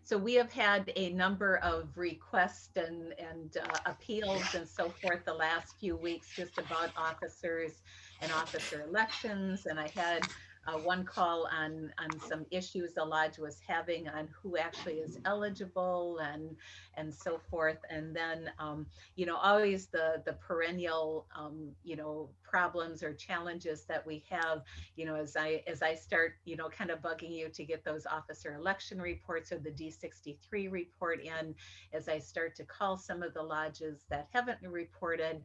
So we have had a number of requests and appeals and so forth the last few weeks just about officers and officer elections. And I had one call on some issues the lodge was having on who actually is eligible and so forth. And then always the perennial problems or challenges that we have, as I start kind of bugging you to get those officer election reports or the D63 report in, as I start to call some of the lodges that haven't reported,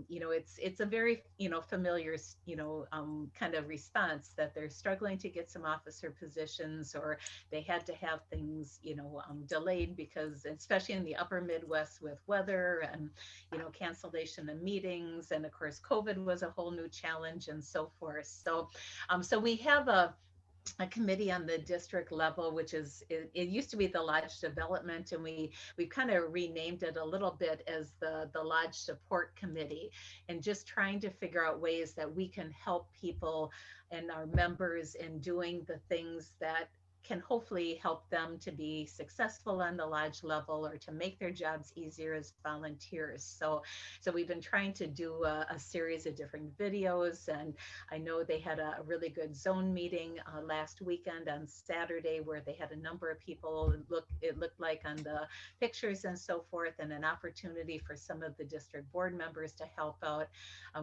it's a very familiar kind of response that they're struggling to get some officer positions, or they had to have things delayed because, especially in the upper Midwest with weather and cancellation of meetings, and of course COVID was a whole new challenge and so forth. So we have a committee on the district level, which it used to be the Lodge Development, and we've kind of renamed it a little bit as the Lodge Support Committee, and just trying to figure out ways that we can help people and our members in doing the things that can hopefully help them to be successful on the lodge level or to make their jobs easier as volunteers. So we've been trying to do a series of different videos, and I know they had a really good zone meeting last weekend on Saturday where they had a number of people. It looked like on the pictures and so forth, and an opportunity for some of the district board members to help out.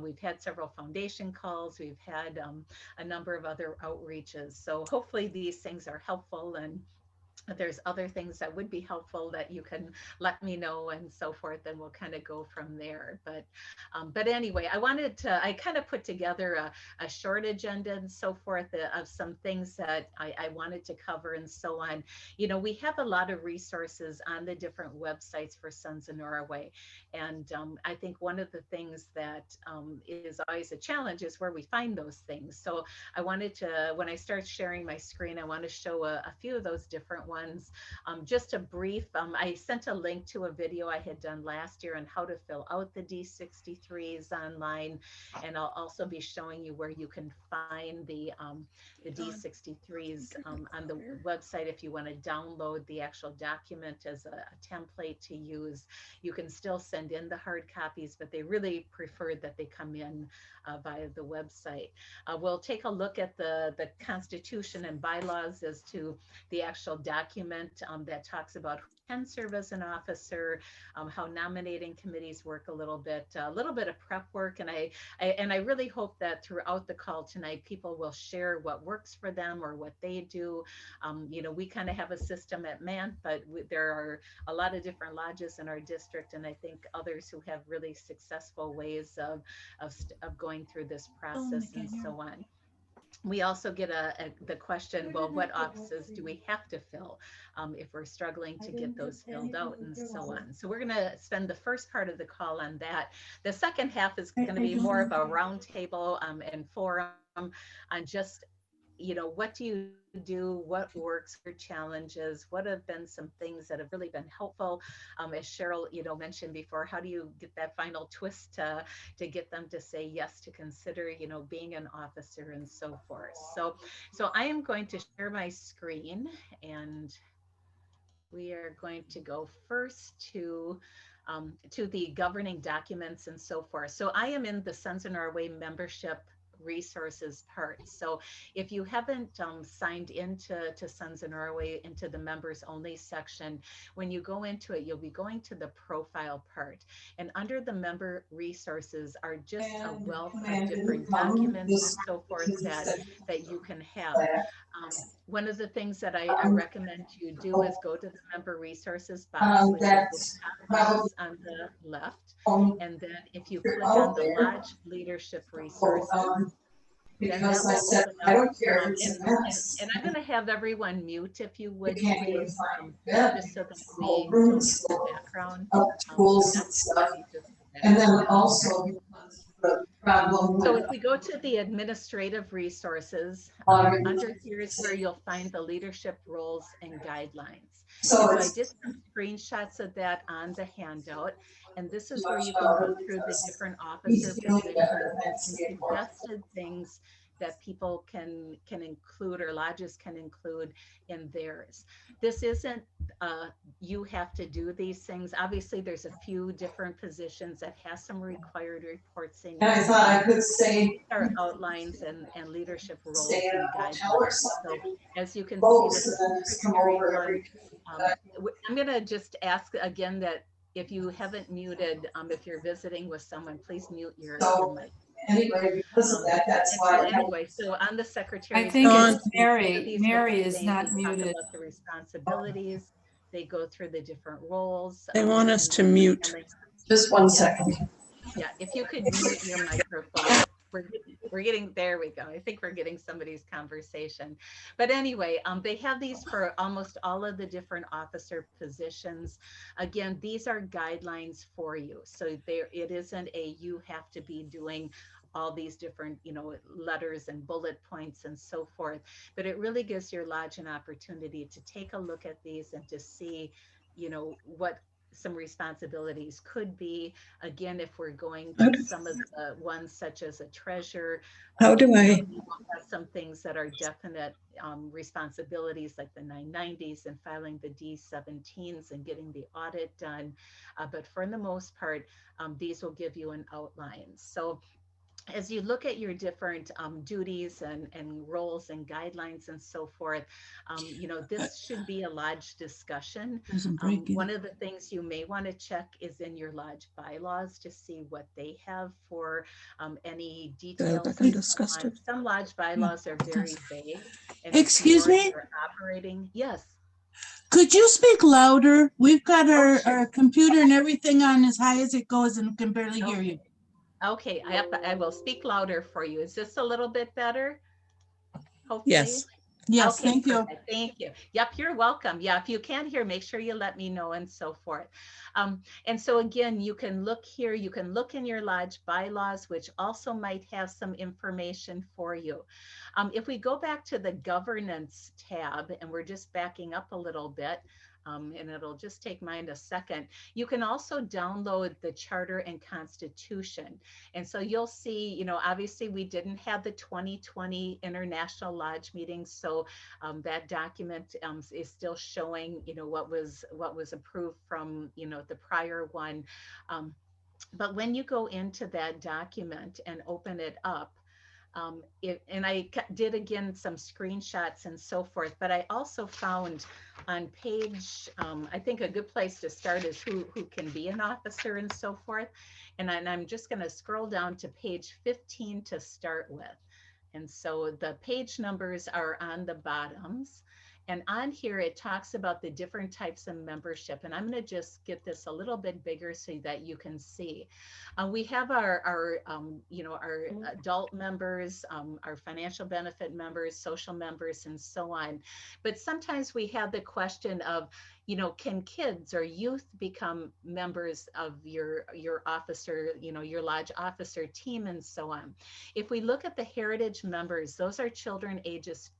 We've had several foundation calls. We've had a number of other outreaches. So hopefully these things are helpful, and if there's other things that would be helpful that you can let me know and so forth, then we'll kind of go from there. But anyway, I kind of put together a short agenda and so forth of some things that I wanted to cover and so on. We have a lot of resources on the different websites for Sons of Norway. And I think one of the things that is always a challenge is where we find those things. So I wanted to, when I start sharing my screen, I want to show a few of those different ones. Just a brief, I sent a link to a video I had done last year on how to fill out the D63s online. And I'll also be showing you where you can find the D63s on the website. If you want to download the actual document as a template to use, you can still send in the hard copies, but they really prefer that they come in via the website. We'll take a look at the Constitution and bylaws as to the actual document that talks about who can serve as an officer, how nominating committees work a little bit of prep work. And I really hope that throughout the call tonight, people will share what works for them or what they do. We kind of have a system at MANT, but there are a lot of different lodges in our district, and I think others who have really successful ways of going through this process and so on. We also get the question, well, what offices do we have to fill if we're struggling to get those filled out and so on. So we're going to spend the first part of the call on that. The second half is going to be more of a roundtable and forum on just, what do you do, what works for challenges, what have been some things that have really been helpful. As Cheryl, mentioned before, how do you get that final twist to get them to say yes to consider, being an officer and so forth. So I am going to share my screen, and we are going to go first to the governing documents and so forth. So I am in the Sons of Norway membership resources part. So if you haven't signed into Sons of Norway, into the members only section, when you go into it, you'll be going to the profile part, and under the member resources are just a wealth of different documents and so forth that you can have. One of the things that I recommend you do is go to the member resources box, which is the top box on the left. And then if you click on the Lodge Leadership Resources, then that will open up. And I'm going to have everyone mute, if you would, please, just so that we don't get the background. And then also the problem. So if we go to the administrative resources, under here is where you'll find the leadership roles and guidelines. So I did some screenshots of that on the handout, and this is where you can go through the different officer positions and suggested things that people can include, or lodges can include in theirs. This isn't uh, you have to do these things. Obviously, there's a few different positions that has some required reports they And need I to thought I do. could stay, Our outlines and leadership stay roles at and a hotel or guidelines. So something, as you can see with close, the and then just come secretary over one, every. I'm going to just ask again that if you haven't muted, if you're visiting with someone, please mute your So mic. anyway, because of Um, that, that's and so why I have. anyway, so on the I secretary's think one, it's Dawn, Mary. these are the Mary is same. not We talk muted. about the responsibilities. They go through the different roles. they want us And to mute. and Just one yeah, second. yeah. If you could mute your microphone, we're getting there. We go. I think we're getting somebody's conversation. But anyway, they have these for almost all of the different officer positions. Again, these are guidelines for you. So there, it isn't a you have to be doing all these different, letters and bullet points and so forth. But it really gives your lodge an opportunity to take a look at these and to see, what some responsibilities could be. Again, if we're going How to do, some of the ones such as a treasurer, how do I, we will have some things that are definite responsibilities like the 990s and filing the D17s and getting the audit done. But for the most part, these will give you an outline. So as you look at your different duties and roles and guidelines and so forth, this should be a lodge discussion. isn't breaking? One of the things you may want to check is in your lodge bylaws to see what they have for any details I'm and so on. disgusted. Some lodge Yeah, bylaws are it does. very vague, and it's Excuse more me? your operating. Yes. Could you speak louder? We've got Oh, our computer and everything on as high as it goes and can barely hear okay. you. Okay. I will speak louder for you. Is this a little bit better? Hopefully. Yes. Yes, Okay, thank you. perfect. Thank you. Yep, you're welcome. Yeah, if you can't hear, make sure you let me know and so forth. And so again, you can look here, you can look in your lodge bylaws, which also might have some information for you. If we go back to the governance tab, and we're just backing up a little bit, and it'll just take mine a second. You can also download the charter and constitution. And so you'll see, obviously we didn't have the 2020 International Lodge meeting. So that document is still showing, what was approved from, the prior one. But when you go into that document and open it up, and I did again some screenshots and so forth, but I also found on page, I think a good place to start is who can be an officer and so forth. And I'm just going to scroll down to page 15 to start with. And so the page numbers are on the bottoms. And on here, it talks about the different types of membership. And I'm going to just get this a little bit bigger so that you can see. We have our adult members, our financial benefit members, social members, and so on. But sometimes we have the question of, can kids or youth become members of your officer, your lodge officer team and so on. If we look at the heritage members, those are children ages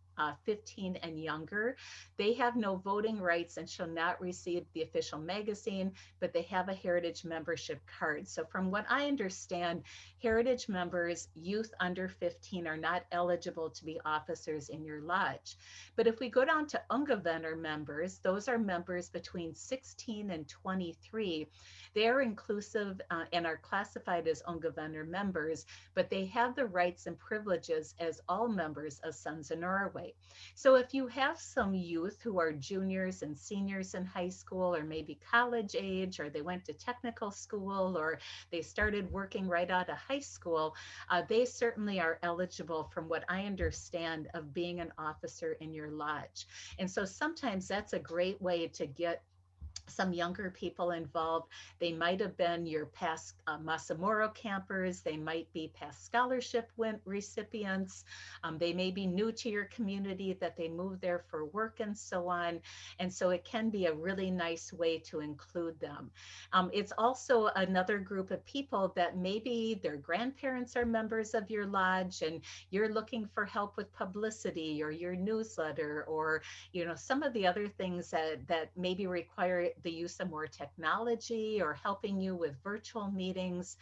15 and younger. They have no voting rights and shall not receive the official magazine, but they have a heritage membership card. So from what I understand, heritage members, youth under 15 are not eligible to be officers in your lodge. But if we go down to Ungavänner members, those are members between 16 and 23. They are inclusive and are classified as Ungavänner members, but they have the rights and privileges as all members of Sons of Norway. So if you have some youth who are juniors and seniors in high school, or maybe college age, or they went to technical school, or they started working right out of high school, they certainly are eligible, from what I understand, of being an officer in your lodge. And so sometimes that's a great way to get some younger people involved. They might have been your past Masamoro campers. They might be past scholarship recipients. They may be new to your community, that they moved there for work and so on. And so it can be a really nice way to include them. It's also another group of people that maybe their grandparents are members of your lodge, and you're looking for help with publicity or your newsletter, or some of the other things that maybe require the use of more technology or helping you with virtual meetings.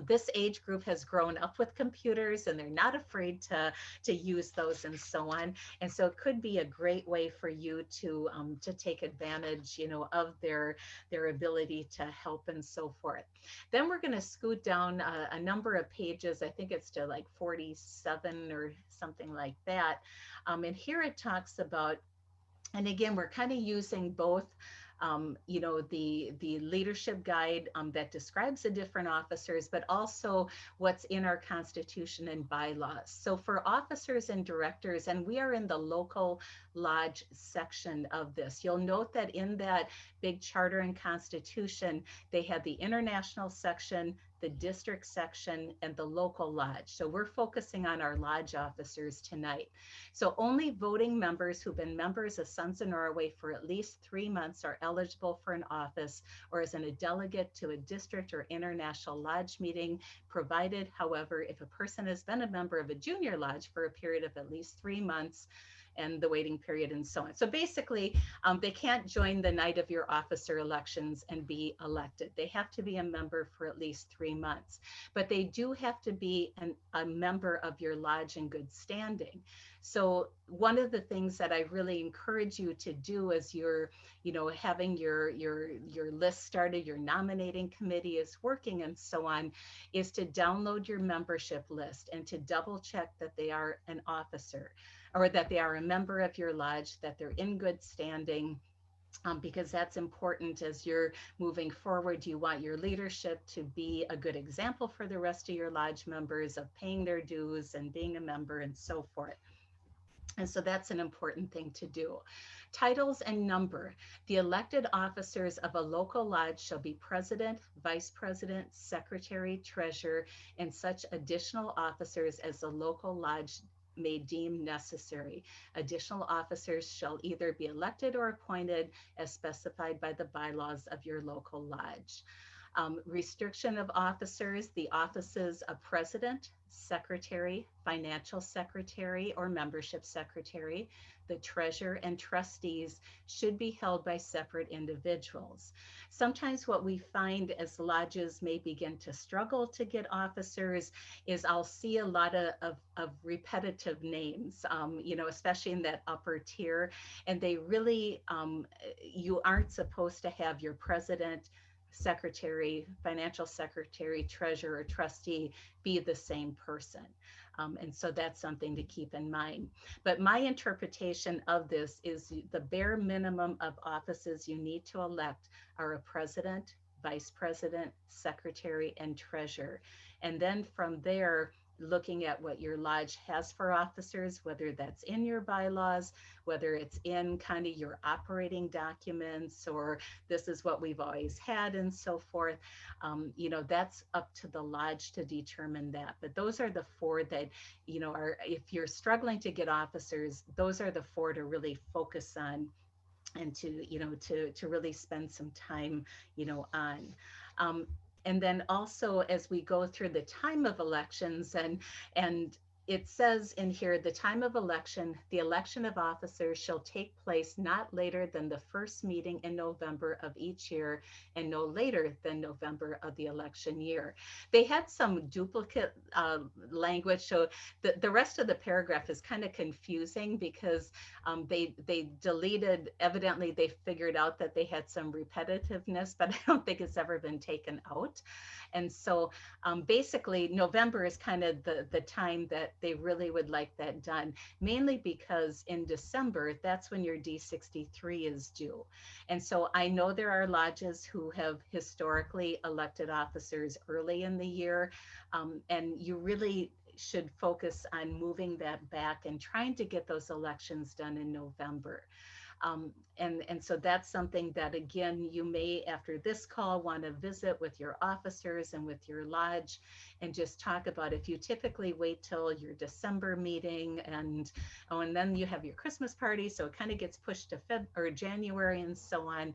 This age group has grown up with computers and they're not afraid to use those and so on. And so it could be a great way for you to take advantage, of their ability to help and so forth. Then we're going to scoot down a number of pages. I think it's to like 47 or something like that. And here it talks about, and again, we're kind of using both, the leadership guide that describes the different officers, but also what's in our constitution and bylaws. So for officers and directors, and we are in the local lodge section of this, you'll note that in that big charter and constitution, they had the international section, the district section, and the local lodge. So we're focusing on our lodge officers tonight. So only voting members who've been members of Sons of Norway for at least 3 months are eligible for an office or as a delegate to a district or international lodge meeting, provided, however, if a person has been a member of a junior lodge for a period of at least 3 months, and the waiting period and so on. So basically, they can't join the night of your officer elections and be elected. They have to be a member for at least 3 months, but they do have to be a member of your lodge in good standing. So one of the things that I really encourage you to do as you're, having your list started, your nominating committee is working and so on, is to download your membership list and to double check that they are an officer, or that they are a member of your lodge, that they're in good standing, because that's important as you're moving forward. You want your leadership to be a good example for the rest of your lodge members of paying their dues and being a member and so forth. And so that's an important thing to do. Titles and number. The elected officers of a local lodge shall be president, vice president, secretary, treasurer, and such additional officers as the local lodge may deem necessary. Additional officers shall either be elected or appointed as specified by the bylaws of your local lodge. Restriction of officers, the offices of president, secretary, financial secretary, or membership secretary, the treasurer, and trustees should be held by separate individuals. Sometimes what we find as lodges may begin to struggle to get officers is I'll see a lot of repetitive names, especially in that upper tier, and they really, you aren't supposed to have your president, secretary, financial secretary, treasurer, or trustee be the same person. And so that's something to keep in mind. But my interpretation of this is the bare minimum of offices you need to elect are a president, vice president, secretary, and treasurer. And then from there, looking at what your lodge has for officers, whether that's in your bylaws, whether it's in kind of your operating documents, or this is what we've always had and so forth, that's up to the lodge to determine that. But those are the 4 that, are, if you're struggling to get officers, those are the 4 to really focus on and to really spend some time, on. And then also as we go through the time of elections, and it says in here, the time of election, the election of officers shall take place not later than the first meeting in November of each year and no later than November of the election year. They had some duplicate language, so the rest of the paragraph is kind of confusing because they deleted, evidently they figured out that they had some repetitiveness, but I don't think it's ever been taken out. And so basically November is kind of the time that they really would like that done, mainly because in December, that's when your D63 is due. And so I know there are lodges who have historically elected officers early in the year, and you really should focus on moving that back and trying to get those elections done in November. And so that's something that, again, you may, after this call, want to visit with your officers and with your lodge and just talk about. If you typically wait till your December meeting and then you have your Christmas party, so it kind of gets pushed to January and so on,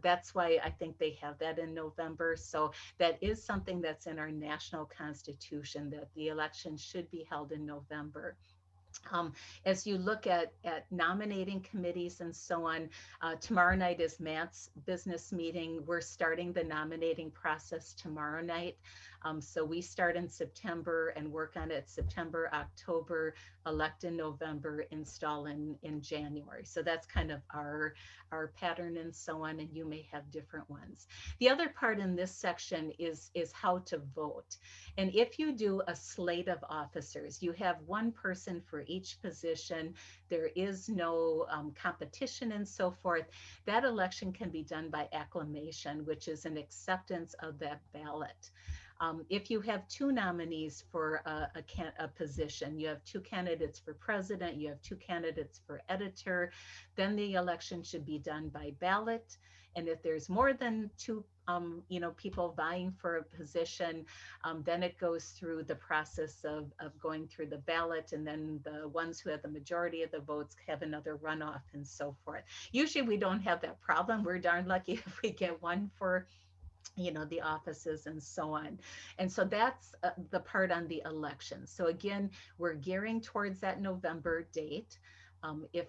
that's why I think they have that in November. So that is something that's in our national constitution, that the election should be held in November. As you look at nominating committees and so on, tomorrow night is Matt's business meeting. We're starting the nominating process tomorrow night. So we start in September and work on it September, October, elect in November, install in January. So that's kind of our pattern and so on, and you may have different ones. The other part in this section is how to vote. And if you do a slate of officers, you have one person for each position, there is no competition and so forth, that election can be done by acclamation, which is an acceptance of that ballot. If you have two nominees for a position, you have two candidates for president, you have two candidates for editor, then the election should be done by ballot. And if there's more than two people vying for a position, then it goes through the process of going through the ballot, and then the ones who have the majority of the votes have another runoff and so forth. Usually we don't have that problem. We're darn lucky if we get one for the offices and so on. And so that's the part on the election. So again, we're gearing towards that November date. If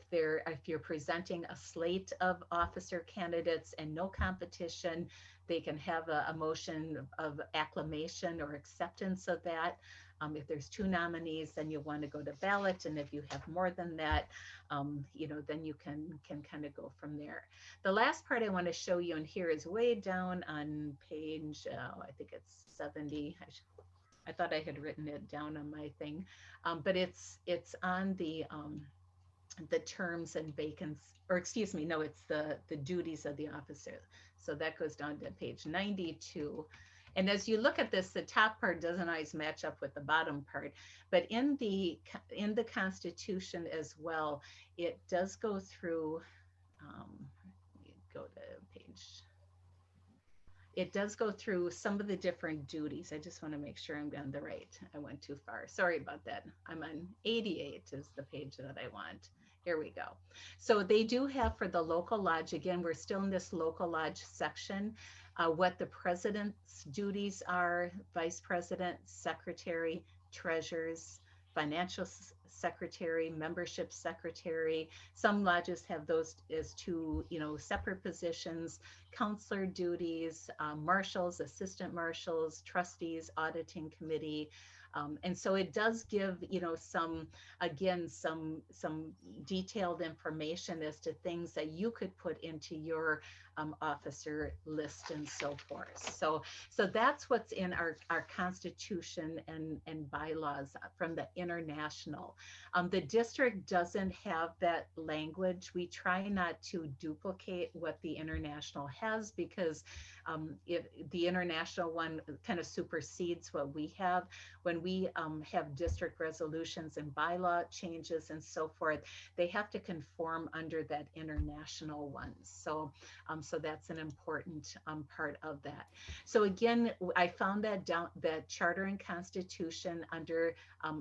you're presenting a slate of officer candidates and no competition, they can have a motion of acclamation or acceptance of that. If there's two nominees, then you want to go to ballot. And if you have more than that, then you can kind of go from there. The last part I want to show you in here is way down on page, I think it's 70. I thought I had written it down on my thing, but it's on the terms and vacancies, or excuse me, no, it's the duties of the officer. So that goes down to page 92. And as you look at this, the top part doesn't always match up with the bottom part, but in the Constitution as well, it does go through, go to page, it does go through some of the different duties. I just want to make sure I'm on the right. I went too far. Sorry about that. I'm on 88 is the page that I want. Here we go. So they do have for the local lodge, again, we're still in this local lodge section, what the president's duties are, vice president, secretary, treasurers, financial secretary, membership secretary. Some lodges have those as two, separate positions, counselor duties, marshals, assistant marshals, trustees, auditing committee. And so it does give, some detailed information as to things that you could put into your officer list and so forth. So that's what's in our Constitution and bylaws from the international. The district doesn't have that language. We try not to duplicate what the international has, because if the international one kind of supersedes what we have. When we have district resolutions and bylaw changes and so forth, they have to conform under that international one. So that's an important part of that. So again, I found that charter and constitution under,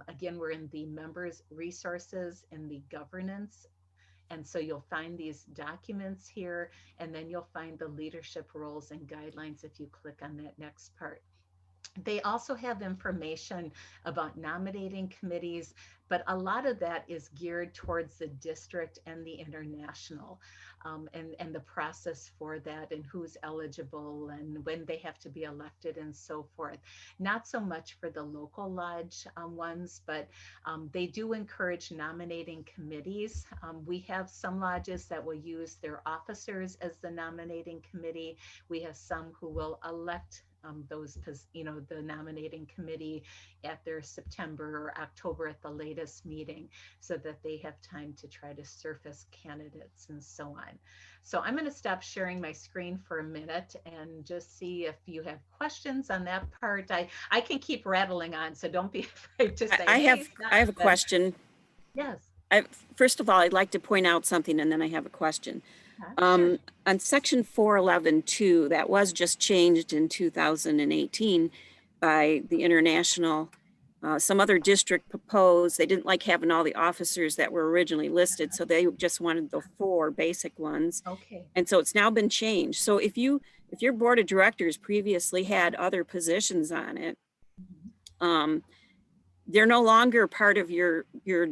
again, we're in the members resources and the governance. And so you'll find these documents here, and then you'll find the leadership roles and guidelines if you click on that next part. They also have information about nominating committees, but a lot of that is geared towards the district and the international, and the process for that, and who's eligible and when they have to be elected and so forth. Not so much for the local lodge ones, but they do encourage nominating committees. We have some lodges that will use their officers as the nominating committee. We have some who will elect the nominating committee at their September or October at the latest meeting, so that they have time to try to surface candidates and so on. So I'm going to stop sharing my screen for a minute and just see if you have questions on that part. I can keep rattling on, so don't be afraid to say. I have a question. Yes. First of all, I'd like to point out something, and then I have a question. Sure. On section 411.2, that was just changed in 2018 by the international. Some other district proposed, they didn't like having all the officers that were originally listed, so they just wanted the 4 basic ones. Okay. And so it's now been changed. So if your board of directors previously had other positions on it, they're no longer part of your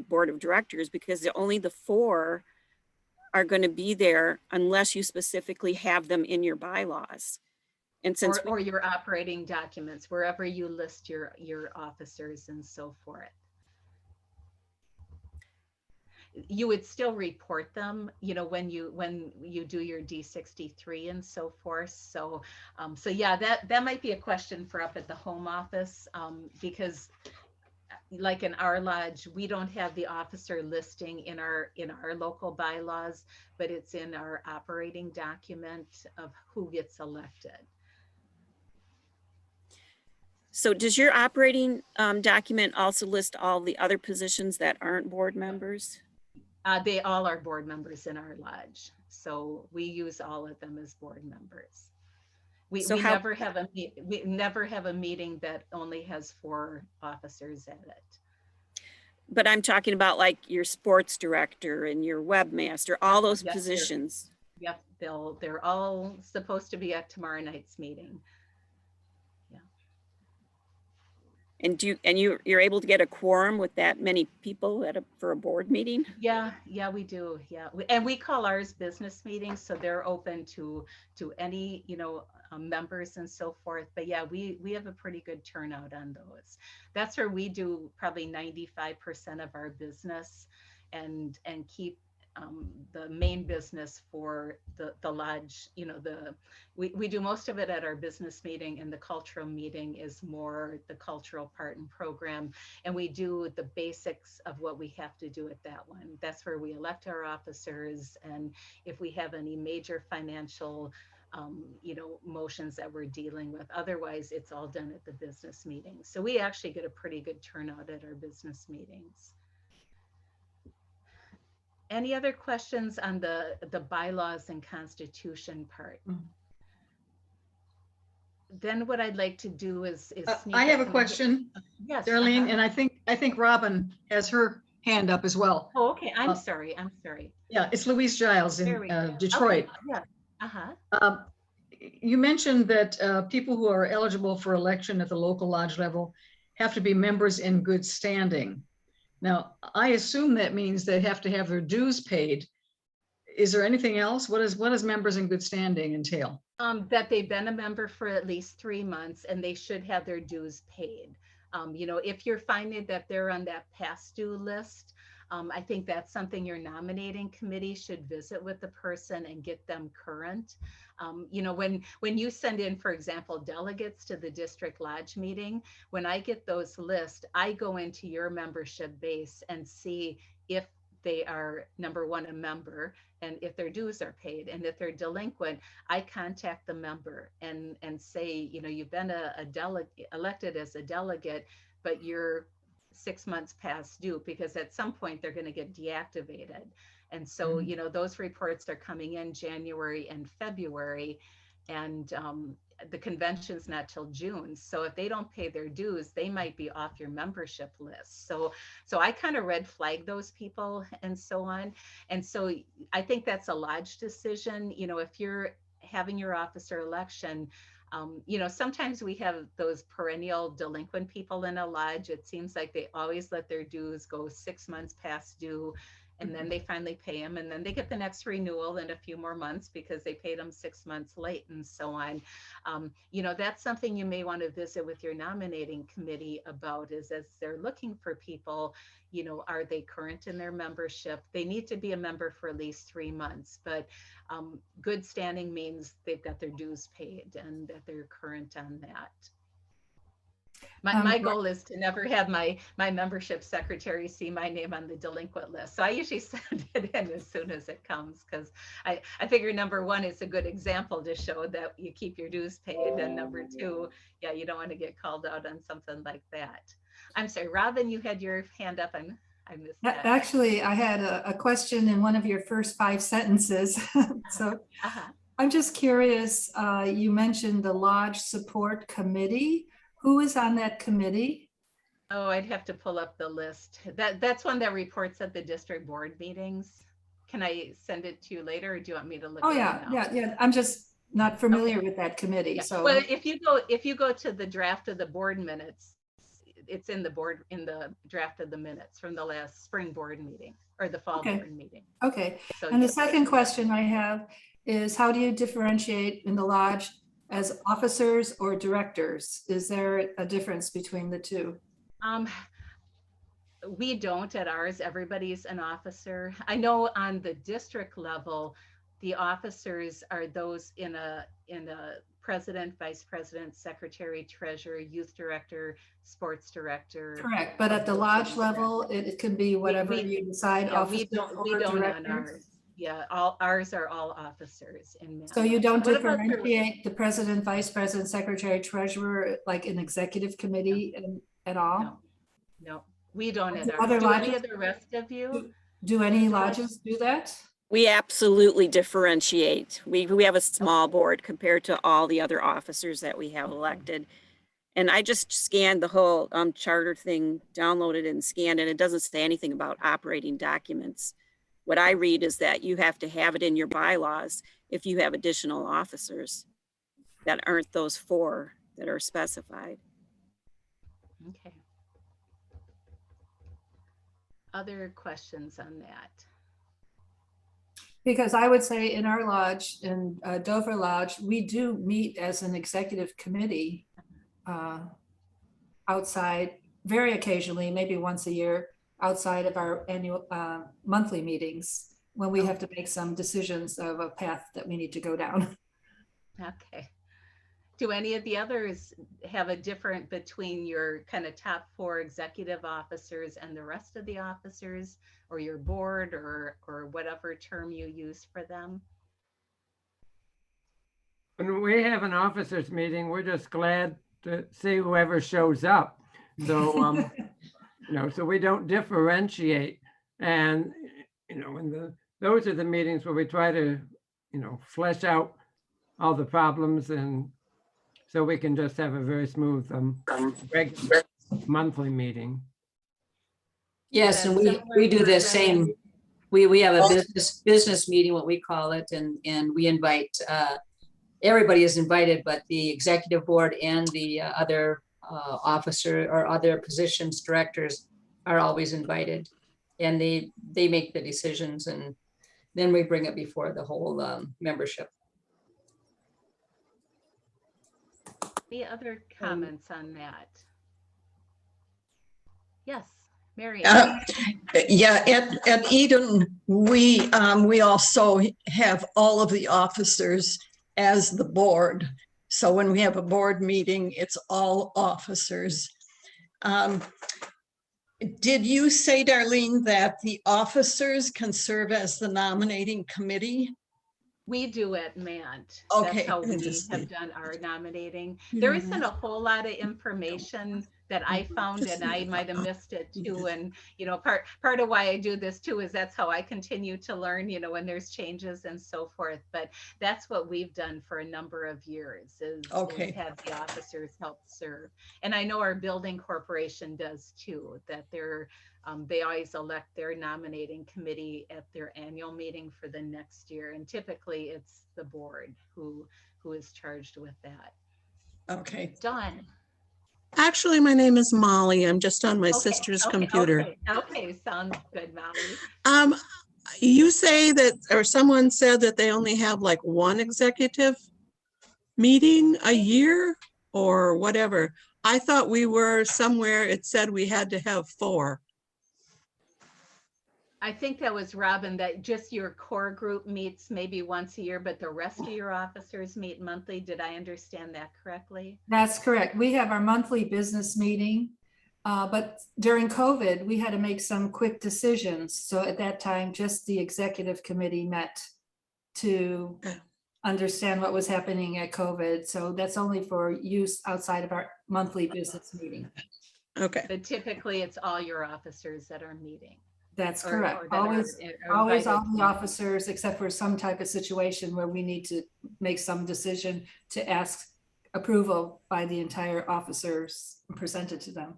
board of directors because only the 4 are going to be there unless you specifically have them in your bylaws. And since or your operating documents, wherever you list your officers and so forth. You would still report them, you know, when you do your D63 and so forth. So so yeah, that might be a question for up at the home office, because like in our lodge, we don't have the officer listing in our local bylaws, but it's in our operating document of who gets elected. So does your operating document also list all the other positions that aren't board members? They all are board members in our lodge. So we use all of them as board members. We never have a meeting that only has 4 officers at it. But I'm talking about like your sports director and your webmaster, all those Yes, positions. Yep, they're all supposed to be at tomorrow night's meeting. And you're able to get a quorum with that many people for a board meeting? Yeah, we do. Yeah, and we call ours business meetings, so they're open to any, you know, members and so forth. But yeah, we have a pretty good turnout on those. That's where we do probably 95% of our business, and keep the main business for the lodge. You know, we do most of it at our business meeting, and the cultural meeting is more the cultural part and program. And we do the basics of what we have to do at that one. That's where we elect our officers. And if we have any major financial, you know, motions that we're dealing with, otherwise it's all done at the business meeting. So we actually get a pretty good turnout at our business meetings. Any other questions on the bylaws and constitution part? Then what I'd like to do is I have a question. Yes, Darlene, and I think Robin has her hand up as well. Oh, okay. I'm sorry. Yeah, it's Louise Giles in Detroit. Okay. Yeah. You mentioned that people who are eligible for election at the local lodge level have to be members in good standing. Now, I assume that means they have to have their dues paid. Is there anything else? What does members in good standing entail? That they've been a member for at least 3 months, and they should have their dues paid. You know, if you're finding that they're on that past due list, I think that's something your nominating committee should visit with the person and get them current. You know, when you send in, for example, delegates to the district lodge meeting, when I get those lists, I go into your membership base and see if they are, number one, a member, and if their dues are paid. And if they're delinquent, I contact the member and say, you know, you've been elected as a delegate, but you're 6 months past due, because at some point they're going to get deactivated. And so, you know, those reports are coming in January and February, and the convention's not till June. So if they don't pay their dues, they might be off your membership list. So I kind of red flag those people and so on. And so I think that's a lodge decision. You know, if you're having your officer election, you know, sometimes we have those perennial delinquent people in a lodge. It seems like they always let their dues go 6 months past due, and then they finally pay them, and then they get the next renewal in a few more months because they paid them 6 months late and so on. You know, that's something you may want to visit with your nominating committee about, is as they're looking for people, you know, are they current in their membership? They need to be a member for at least 3 months, but good standing means they've got their dues paid and that they're current on that. My goal is to never have my membership secretary see my name on the delinquent list. So I usually send it in as soon as it comes, because I figure, number one, it's a good example to show that you keep your dues paid. And number two, yeah, you don't want to get called out on something like that. I'm sorry, Robin, you had your hand up. I missed that. Actually, I had a question in one of your first 5 sentences. So I'm just curious, you mentioned the Lodge Support Committee. Who is on that committee? Oh, I'd have to pull up the list. That's one that reports at the district board meetings. Can I send it to you later, or do you want me to look? Oh, yeah. I'm just not familiar with that committee. Yeah. So, well, if you go to the draft of the board minutes, it's in the board, in the draft of the minutes from the last spring board meeting or the fall Okay. board meeting. Okay. So And the yes. second question I have is, how do you differentiate in the lodge as officers or directors? Is there a difference between the two? We don't at ours. Everybody's an officer. I know on the district level, the officers are those in a president, vice president, secretary, treasurer, youth director, sports director. Correct, but at the lodge level, it can be whatever you decide, Yeah, officer we or don't on director. ours. Yeah, all ours are all officers in. So you don't What about your- differentiate the president, vice president, secretary, treasurer, like an executive committee at all? No, we don't at Do ours. other Do any lodges- of the rest of you? Do any lodges do that? We absolutely differentiate. We have a small board compared to all the other officers that we have elected. And I just scanned the whole charter thing, downloaded and scanned, and it doesn't say anything about operating documents. What I read is that you have to have it in your bylaws if you have additional officers that aren't those 4 that are specified. Okay. Other questions on that? Because I would say in our lodge, in Dover Lodge, we do meet as an executive committee outside, very occasionally, maybe once a year, outside of our annual monthly meetings, when we have to make some decisions of a path that we need to go down. Okay. Do any of the others have a different between your kind of top 4 executive officers and the rest of the officers, or your board, or whatever term you use for them? When we have an officers meeting, we're just glad to see whoever shows up. So, so we don't differentiate. And, when those are the meetings where we try to, flesh out all the problems, and so we can just have a very smooth regular monthly meeting. Yes, and That's we do the similar same. We have a business meeting, what we call it, and we invite, everybody is invited, but the executive board and the other officer or other positions, directors are always invited. And they make the decisions, and then we bring it before the whole membership. Any other comments on that? Yes, Mary. Yeah, at Eden, we also have all of the officers as the board. So when we have a board meeting, it's all officers. Did you say, Darlene, that the officers can serve as the nominating committee? We do at MANT. Okay, That's how we interesting. have done our nominating. There isn't a whole lot of information that I found, and I might have missed it too. And, part of why I do this too is that's how I continue to learn, when there's changes and so forth. But that's what we've done for a number of years is have the officers help serve. And I know our building corporation does too, that they always elect their nominating committee at their annual meeting for the next year. And typically it's the board who is charged with that. Okay. Done. Actually, my name is Molly. I'm just on my Okay, sister's okay, computer. Okay, sounds good, Molly. You say that, or someone said that they only have like 1 executive meeting a year or whatever. I thought we were somewhere, it said we had to have 4. I think that was Robin, that just your core group meets maybe once a year, but the rest of your officers meet monthly. Did I understand that correctly? That's correct. We have our monthly business meeting, but during COVID, we had to make some quick decisions. So at that time, just the executive committee met to understand what was happening at COVID. So that's only for use outside of our monthly business meeting. Okay. But typically it's all your officers that are meeting. That's or correct. that are Always invited all to the officers, except for some type of situation where we need to make some decision to ask approval by the entire officers presented to them.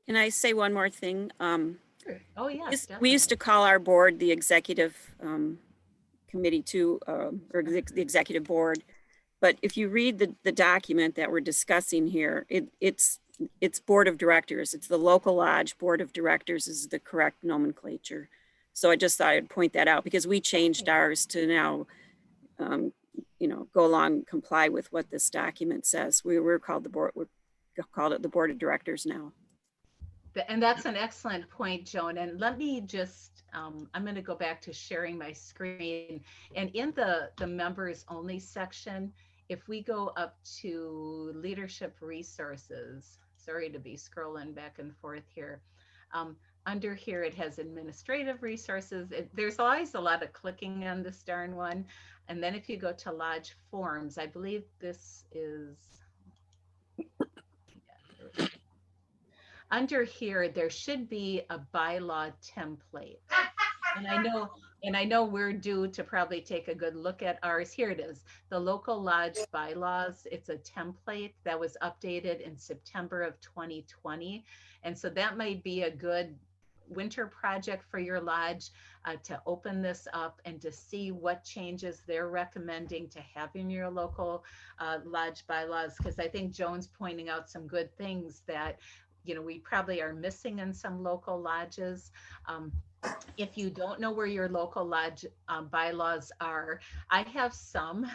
Can I say one more thing? Oh, yes. We used to call our board the executive committee too, or the executive board. But if you read the document that we're discussing here, it's it's board of directors. It's the local lodge board of directors is the correct nomenclature. So I just thought I'd point that out because we changed ours to now, go along, comply with what this document says. We're called we called it the board of directors now. And that's an excellent point, Joan. And let me just, I'm going to go back to sharing my screen. And in the members only section, if we go up to leadership resources, sorry to be scrolling back and forth here. Under here, it has administrative resources. There's always a lot of clicking on this darn one. And then if you go to lodge forms, I believe this is, under here, there should be a bylaw template. And I know we're due to probably take a good look at ours. Here it is, the local lodge bylaws. It's a template that was updated in September of 2020. And so that might be a good winter project for your lodge to open this up and to see what changes they're recommending to have in your local lodge bylaws. Because I think Joan's pointing out some good things that we probably are missing in some local lodges. If you don't know where your local lodge bylaws are, I have some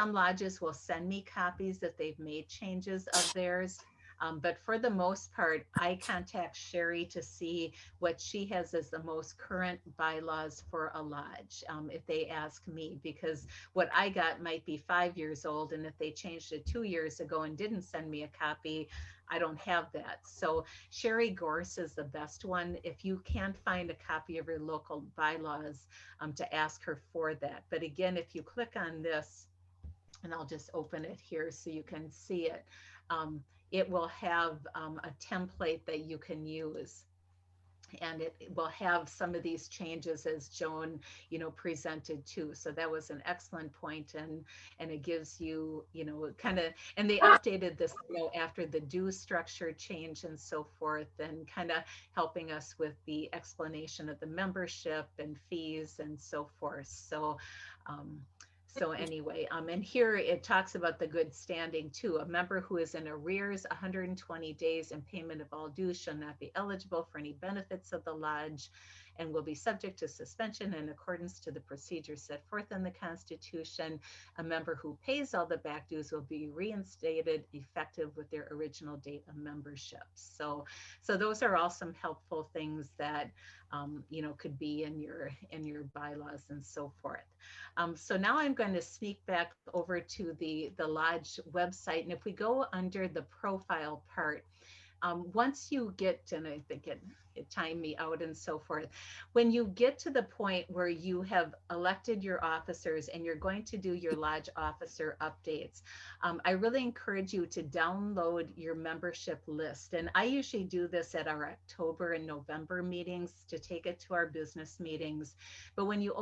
lodges will send me copies if they've made changes of theirs. But for the most part, I contact Sherry to see what she has as the most current bylaws for a lodge, if they ask me, because what I got might be 5 years old. And if they changed it 2 years ago and didn't send me a copy, I don't have that. So Sherry Gorse is the best one. If you can't find a copy of your local bylaws, to ask her for that. But again, if you click on this, and I'll just open it here so you can see it, it will have a template that you can use. And it will have some of these changes as Joan, presented too. So that was an excellent point. And it gives you, kind of, and they updated this, after the due structure change and so forth, and kind of helping us with the explanation of the membership and fees and so forth. So anyway, and here it talks about the good standing too. A member who is in arrears 120 days in payment of all dues shall not be eligible for any benefits of the lodge and will be subject to suspension in accordance to the procedures set forth in the Constitution. A member who pays all the back dues will be reinstated effective with their original date of membership. So those are all some helpful things that could be in your bylaws and so forth. So now I'm going to sneak back over to the lodge website, and if we go under the profile part, once you get, and I think it timed me out and so forth, when you get to the point where you have elected your officers and you're going to do your lodge officer updates, I really encourage you to download your membership list. And I usually do this at our October and November meetings to take it to our business meetings. But when you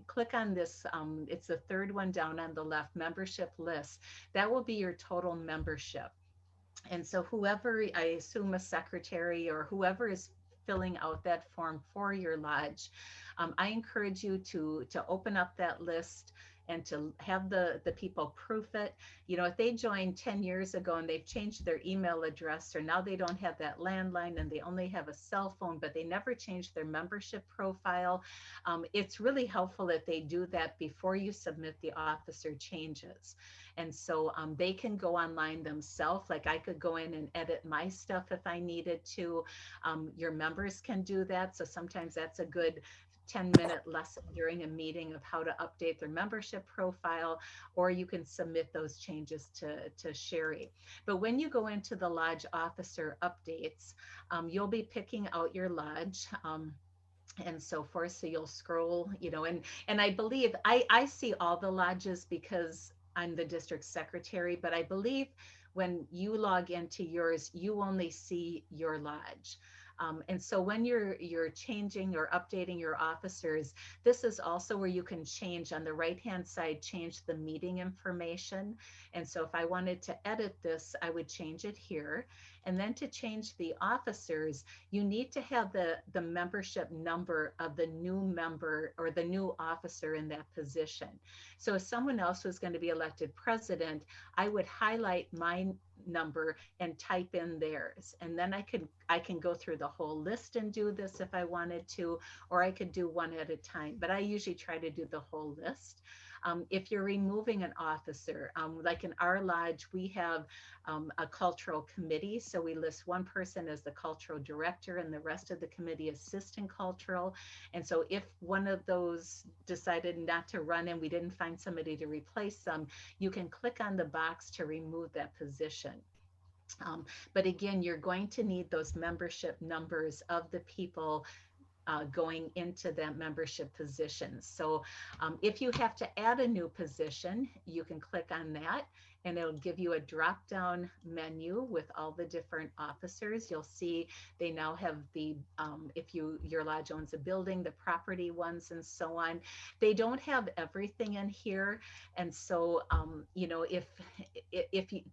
click on this, it's the third one down on the left, membership list, that will be your total membership. And so whoever, I assume a secretary or whoever is filling out that form for your lodge, I encourage you to open up that list and to have the people proof it. If they joined 10 years ago and they've changed their email address, or now they don't have that landline and they only have a cell phone, but they never changed their membership profile, it's really helpful that they do that before you submit the officer changes. And so they can go online themselves. Like I could go in and edit my stuff if I needed to. Your members can do that. So sometimes that's a good 10-minute lesson during a meeting of how to update their membership profile, or you can submit those changes to Sherry. But when you go into the lodge officer updates, you'll be picking out your lodge. And so forth. So you'll scroll, and I believe I see all the lodges because I'm the district secretary, but I believe when you log into yours, you only see your lodge. And so when you're changing or updating your officers, this is also where you can change on the right-hand side, change the meeting information. And so if I wanted to edit this, I would change it here. And then to change the officers, you need to have the membership number of the new member or the new officer in that position. So if someone else was going to be elected president, I would highlight my number and type in theirs. And then I can go through the whole list and do this if I wanted to, or I could do one at a time, but I usually try to do the whole list. If you're removing an officer, like in our lodge, we have a cultural committee. So we list one person as the cultural director and the rest of the committee assistant cultural. And so if one of those decided not to run and we didn't find somebody to replace them, you can click on the box to remove that position. But again, you're going to need those membership numbers of the people going into that membership position. So if you have to add a new position, you can click on that and it'll give you a drop down menu with all the different officers. You'll see they now have the, if your lodge owns a building, the property ones and so on. They don't have everything in here. And so, you know, if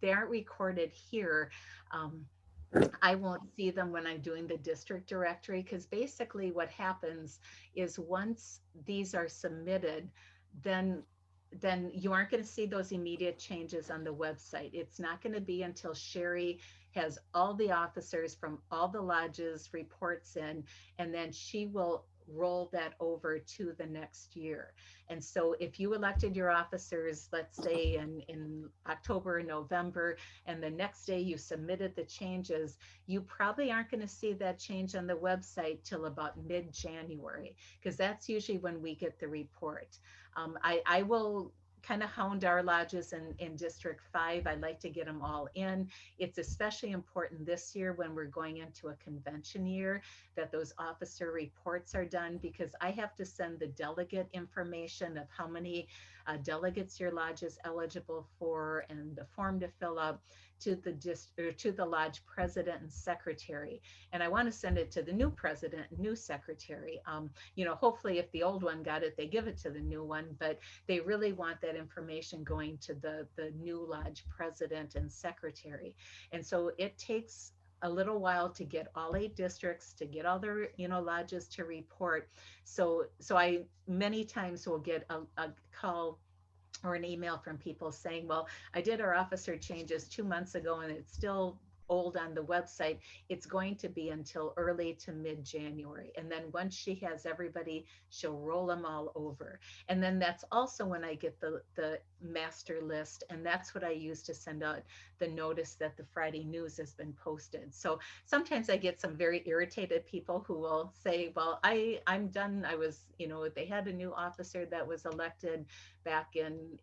they aren't recorded here, I won't see them when I'm doing the district directory, because basically what happens is once these are submitted, then you aren't going to see those immediate changes on the website. It's not going to be until Sherry has all the officers from all the lodges reports in, and then she will roll that over to the next year. And so if you elected your officers, let's say in October or November, and the next day you submitted the changes, you probably aren't going to see that change on the website till about mid-January, because that's usually when we get the report. I will kind of hound our lodges in District 5. I like to get them all in. It's especially important this year when we're going into a convention year that those officer reports are done, because I have to send the delegate information of how many delegates your lodge is eligible for and the form to fill out to the lodge president and secretary. And I want to send it to the new president and new secretary. You know, hopefully if the old one got it, they give it to the new one, but they really want that information going to the new lodge president and secretary. And so it takes a little while to get all 8 districts, to get all their, you know, lodges to report. So I many times will get a call or an email from people saying, well, I did our officer changes 2 months ago and it's still old on the website. It's going to be until early to mid-January. And then once she has everybody, she'll roll them all over. And then that's also when I get the master list. And that's what I use to send out the notice that the Friday news has been posted. So sometimes I get some very irritated people who will say, well, I'm done. I was, you know, they had a new officer that was elected back in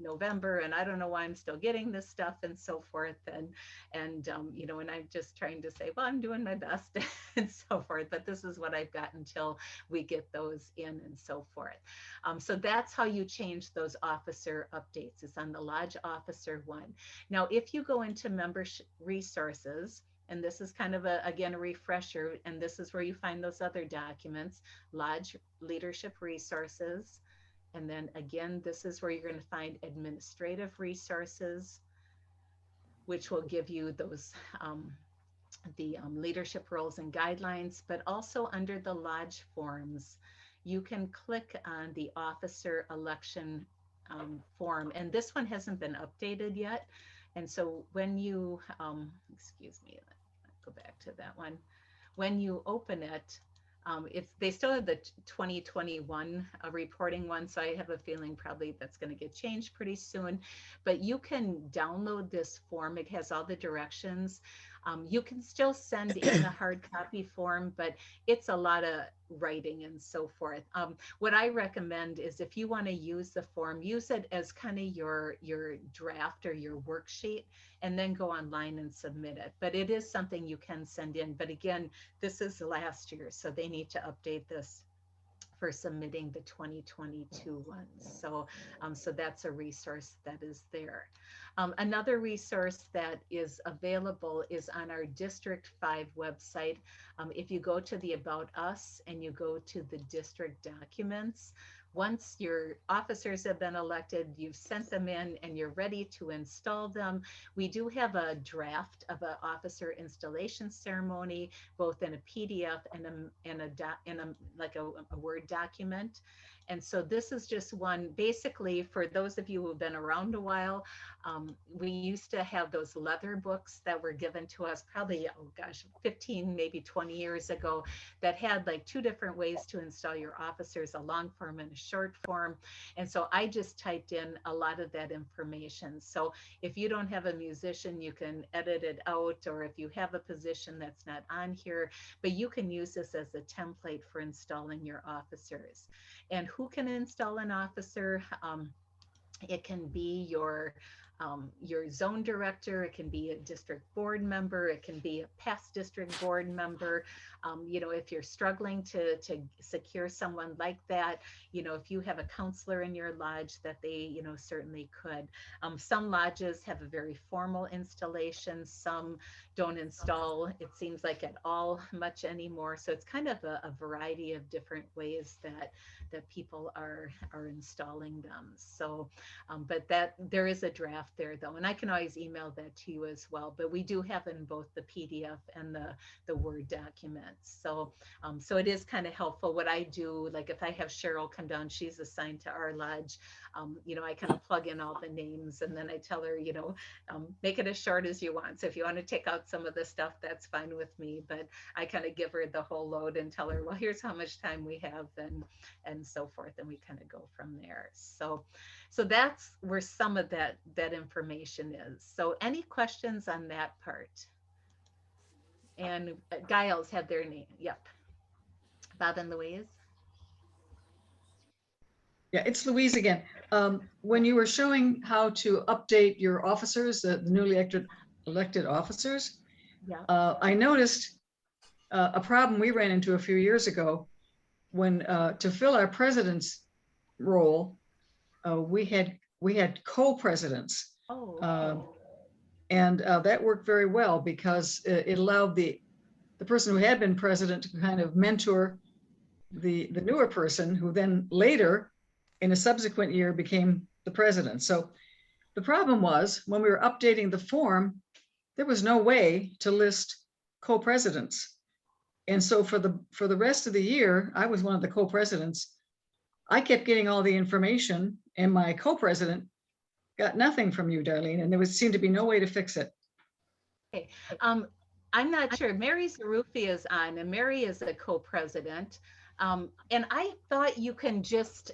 November, and I don't know why I'm still getting this stuff and so forth. And you know, and I'm just trying to say, well, I'm doing my best and so forth, but this is what I've got until we get those in and so forth. So that's how you change those officer updates. It's on the Lodge Officer one. Now, if you go into membership resources, and this is kind of again, a refresher, and this is where you find those other documents, Lodge Leadership Resources. And then again, this is where you're going to find administrative resources, which will give you those leadership roles and guidelines. But also under the lodge forms, you can click on the officer election form, and this one hasn't been updated yet. And so when you excuse me, let's go back to that one. When you open it, they still have the 2021 reporting one, so I have a feeling probably that's going to get changed pretty soon. But you can download this form. It has all the directions. You can still send in a hard copy form, but it's a lot of writing and so forth. What I recommend is if you want to use the form, use it as kind of your draft or your worksheet, and then go online and submit it. But it is something you can send in. But again, this is last year, so they need to update this for submitting the 2022 ones. So, so that's a resource that is there. Another resource that is available is on our District 5 website. If you go to the About Us and you go to the district documents, once your officers have been elected, you've sent them in and you're ready to install them, we do have a draft of an officer installation ceremony, both in a PDF and a Word document. And so this is just one, basically, for those of you who've been around a while, we used to have those leather books that were given to us probably, oh gosh, 15, maybe 20 years ago, that had like 2 different ways to install your officers, a long form and a short form. And so I just typed in a lot of that information. So if you don't have a musician, you can edit it out, or if you have a position that's not on here, but you can use this as a template for installing your officers. And who can install an officer? It can be your zone director, it can be a district board member, it can be a past district board member. You know, if you're struggling to secure someone like that, you know, if you have a counselor in your lodge, that they, you know, certainly could. Some lodges have a very formal installation, some don't install, it seems like, at all much anymore. So it's kind of a variety of different ways that people are installing them. So but that there is a draft there though, and I can always email that to you as well. But we do have in both the PDF and the Word documents. So so it is kind of helpful. What I do, like if I have Cheryl come down, she's assigned to our lodge. You know, I kind of plug in all the names, and then I tell her, you know, make it as short as you want. So if you want to take out some of the stuff, that's fine with me. But I kind of give her the whole load and tell her, well, here's how much time we have, and so forth, and we kind of go from there. So that's where some of that information is. So any questions on that part? And Giles had their name. Yep. Bob and Louise. Yeah, it's Louise again. When you were showing how to update your officers, the newly elected officers, Yeah. I noticed a problem we ran into a few years ago when to fill our president's role, we had co-presidents. Oh. And that worked very well because it allowed the person who had been president to kind of mentor the newer person, who then later in a subsequent year became the president. So the problem was, when we were updating the form, there was no way to list co-presidents. And so for the rest of the year, I was one of the co-presidents. I kept getting all the information, and my co-president got nothing from you, Darlene, and there seemed to be no way to fix it. Okay. I'm not sure. Mary Zarufi is on, and Mary is a co-president. And I thought you can just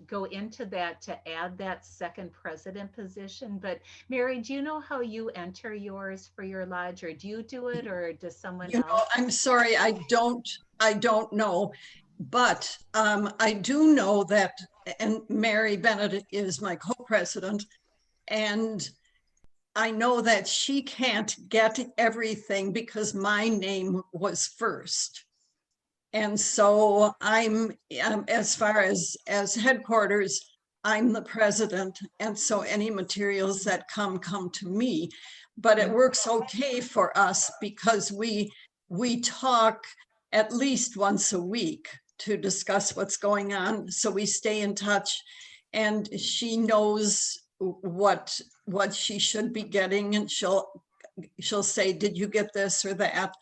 go into that to add that second president position. But Mary, do you know how you enter yours for your lodge, or do you do it, or does someone else? I'm sorry, I don't know, but I do know that, and Mary Bennett is my co-president, and I know that she can't get everything because my name was first. And so I'm, as far as headquarters, I'm the president. And so any materials that come to me, but it works okay for us because we talk at least once a week to discuss what's going on. So we stay in touch, and she knows what she should be getting, and she'll say, did you get this or that?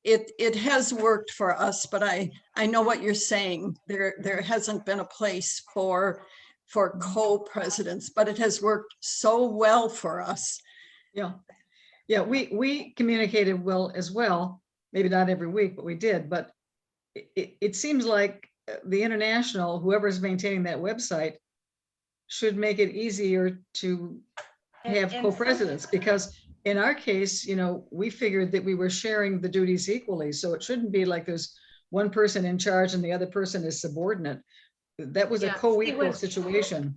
It has worked for us, but I know what you're saying. There hasn't been a place for co-presidents, but it has worked so well for us. Yeah, we communicated well as well. Maybe not every week, but we did. But it seems like the international, whoever's maintaining that website, should make it easier to have co-presidents, because in our case, you know, we figured that we were sharing the duties equally. So it shouldn't be like there's one person in charge and the other person is subordinate. That was a co-equal situation.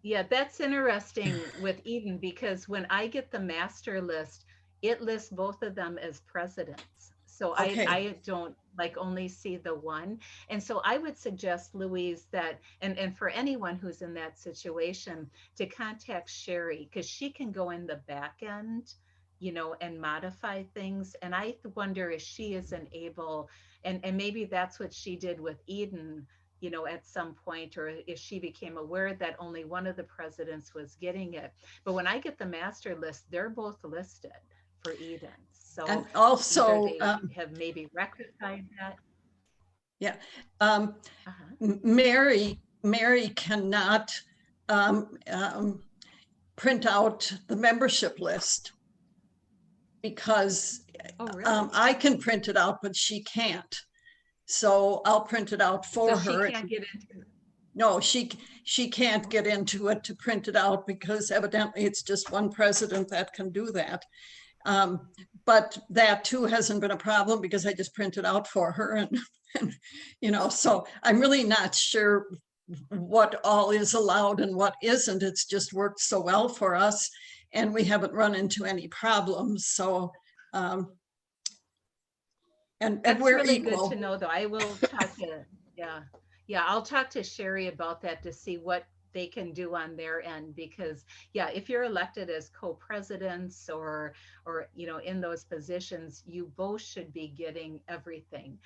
Yeah, that's interesting with Eden, because when I get the master list, it lists both of them as presidents. So okay. I don't only see the one. And so I would suggest, Louise, that, and for anyone who's in that situation, to contact Sherry, because she can go in the back end, you know, and modify things. And I wonder if she isn't able, and maybe that's what she did with Eden, you know, at some point, or if she became aware that only one of the presidents was getting it. But when I get the master list, they're both listed for Eden. So, and also they have maybe rectified that. Yeah. Mary cannot print out the membership list because Oh, really? I can print it out, but she can't. So I'll print it out for So her. she can't get into. No, she can't get into it to print it out because evidently it's just one president that can do that. But that too hasn't been a problem because I just print it out for her and you know, so I'm really not sure what all is allowed and what isn't. It's just worked so well for us and we haven't run into any problems. So, and That's we're really equal. good to know, though. I will talk to, yeah, I'll talk to Sherry about that to see what they can do on their end, because yeah, if you're elected as co-presidents or you know, in those positions, you both should be getting everything.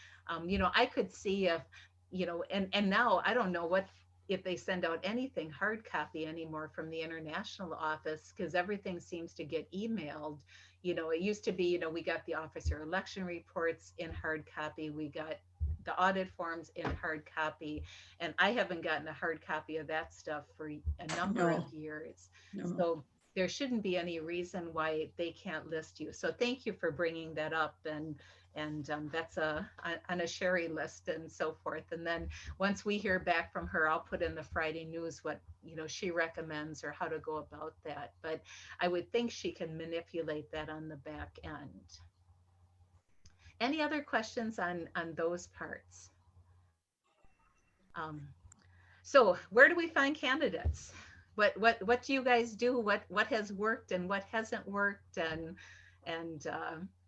You know, I could see if, you know, and now I don't know what if they send out anything hard copy anymore from the international office, because everything seems to get emailed. You know, it used to be, you know, we got the officer election reports in hard copy, we got the audit forms in hard copy, and I haven't gotten a hard copy of that stuff for a number of years. So there shouldn't be any reason why they can't list you. So thank you for bringing that up, and that's on a Sherry list and so forth. And then once we hear back from her, I'll put in the Friday news what, you know, she recommends or how to go about that. But I would think she can manipulate that on the back end. Any other questions on those parts? So where do we find candidates? What do you guys do? What has worked and what hasn't worked? And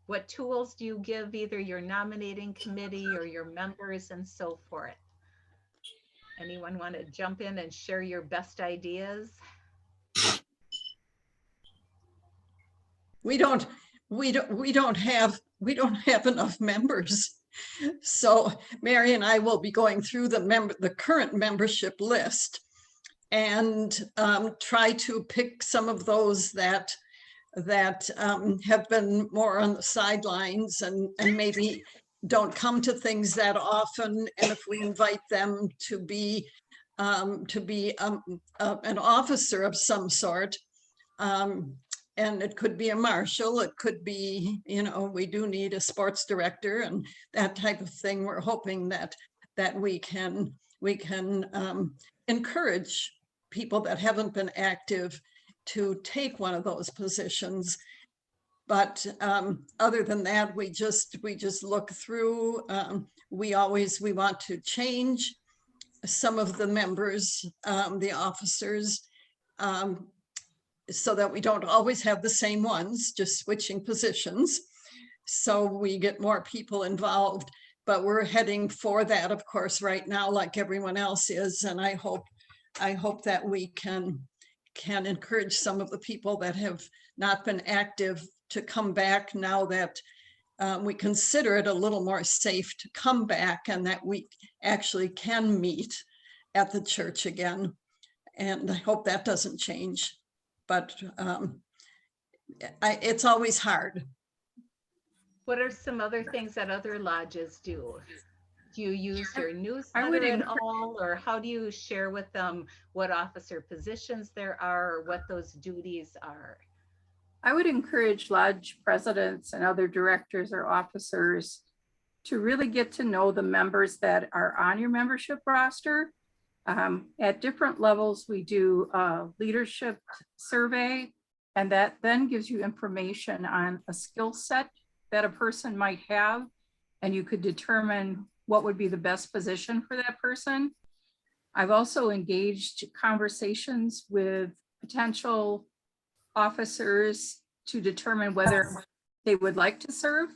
what tools do you give either your nominating committee or your members and so forth? Anyone want to jump in and share your best ideas? We don't have enough members. So Mary and I will be going through the current membership list and try to pick some of those that have been more on the sidelines and maybe don't come to things that often. And if we invite them to be an officer of some sort, and it could be a marshal, it could be, you know, we do need a sports director and that type of thing. We're hoping that we can encourage people that haven't been active to take one of those positions. But other than that, we just look through. We want to change some of the members, the officers, so that we don't always have the same ones, just switching positions. So we get more people involved, but we're heading for that, of course, right now, like everyone else is. And I hope that we can encourage some of the people that have not been active to come back now that we consider it a little more safe to come back and that we actually can meet at the church again. And I hope that doesn't change. But it's always hard. What are some other things that other lodges do? Do you use your newsletter at all, or how do you share with them what officer positions there are or what those duties are? I would encourage lodge presidents and other directors or officers to really get to know the members that are on your membership roster. At different levels, we do a leadership survey, and that then gives you information on a skill set that a person might have, and you could determine what would be the best position for that person. I've also engaged conversations with potential officers to determine whether they would like to serve.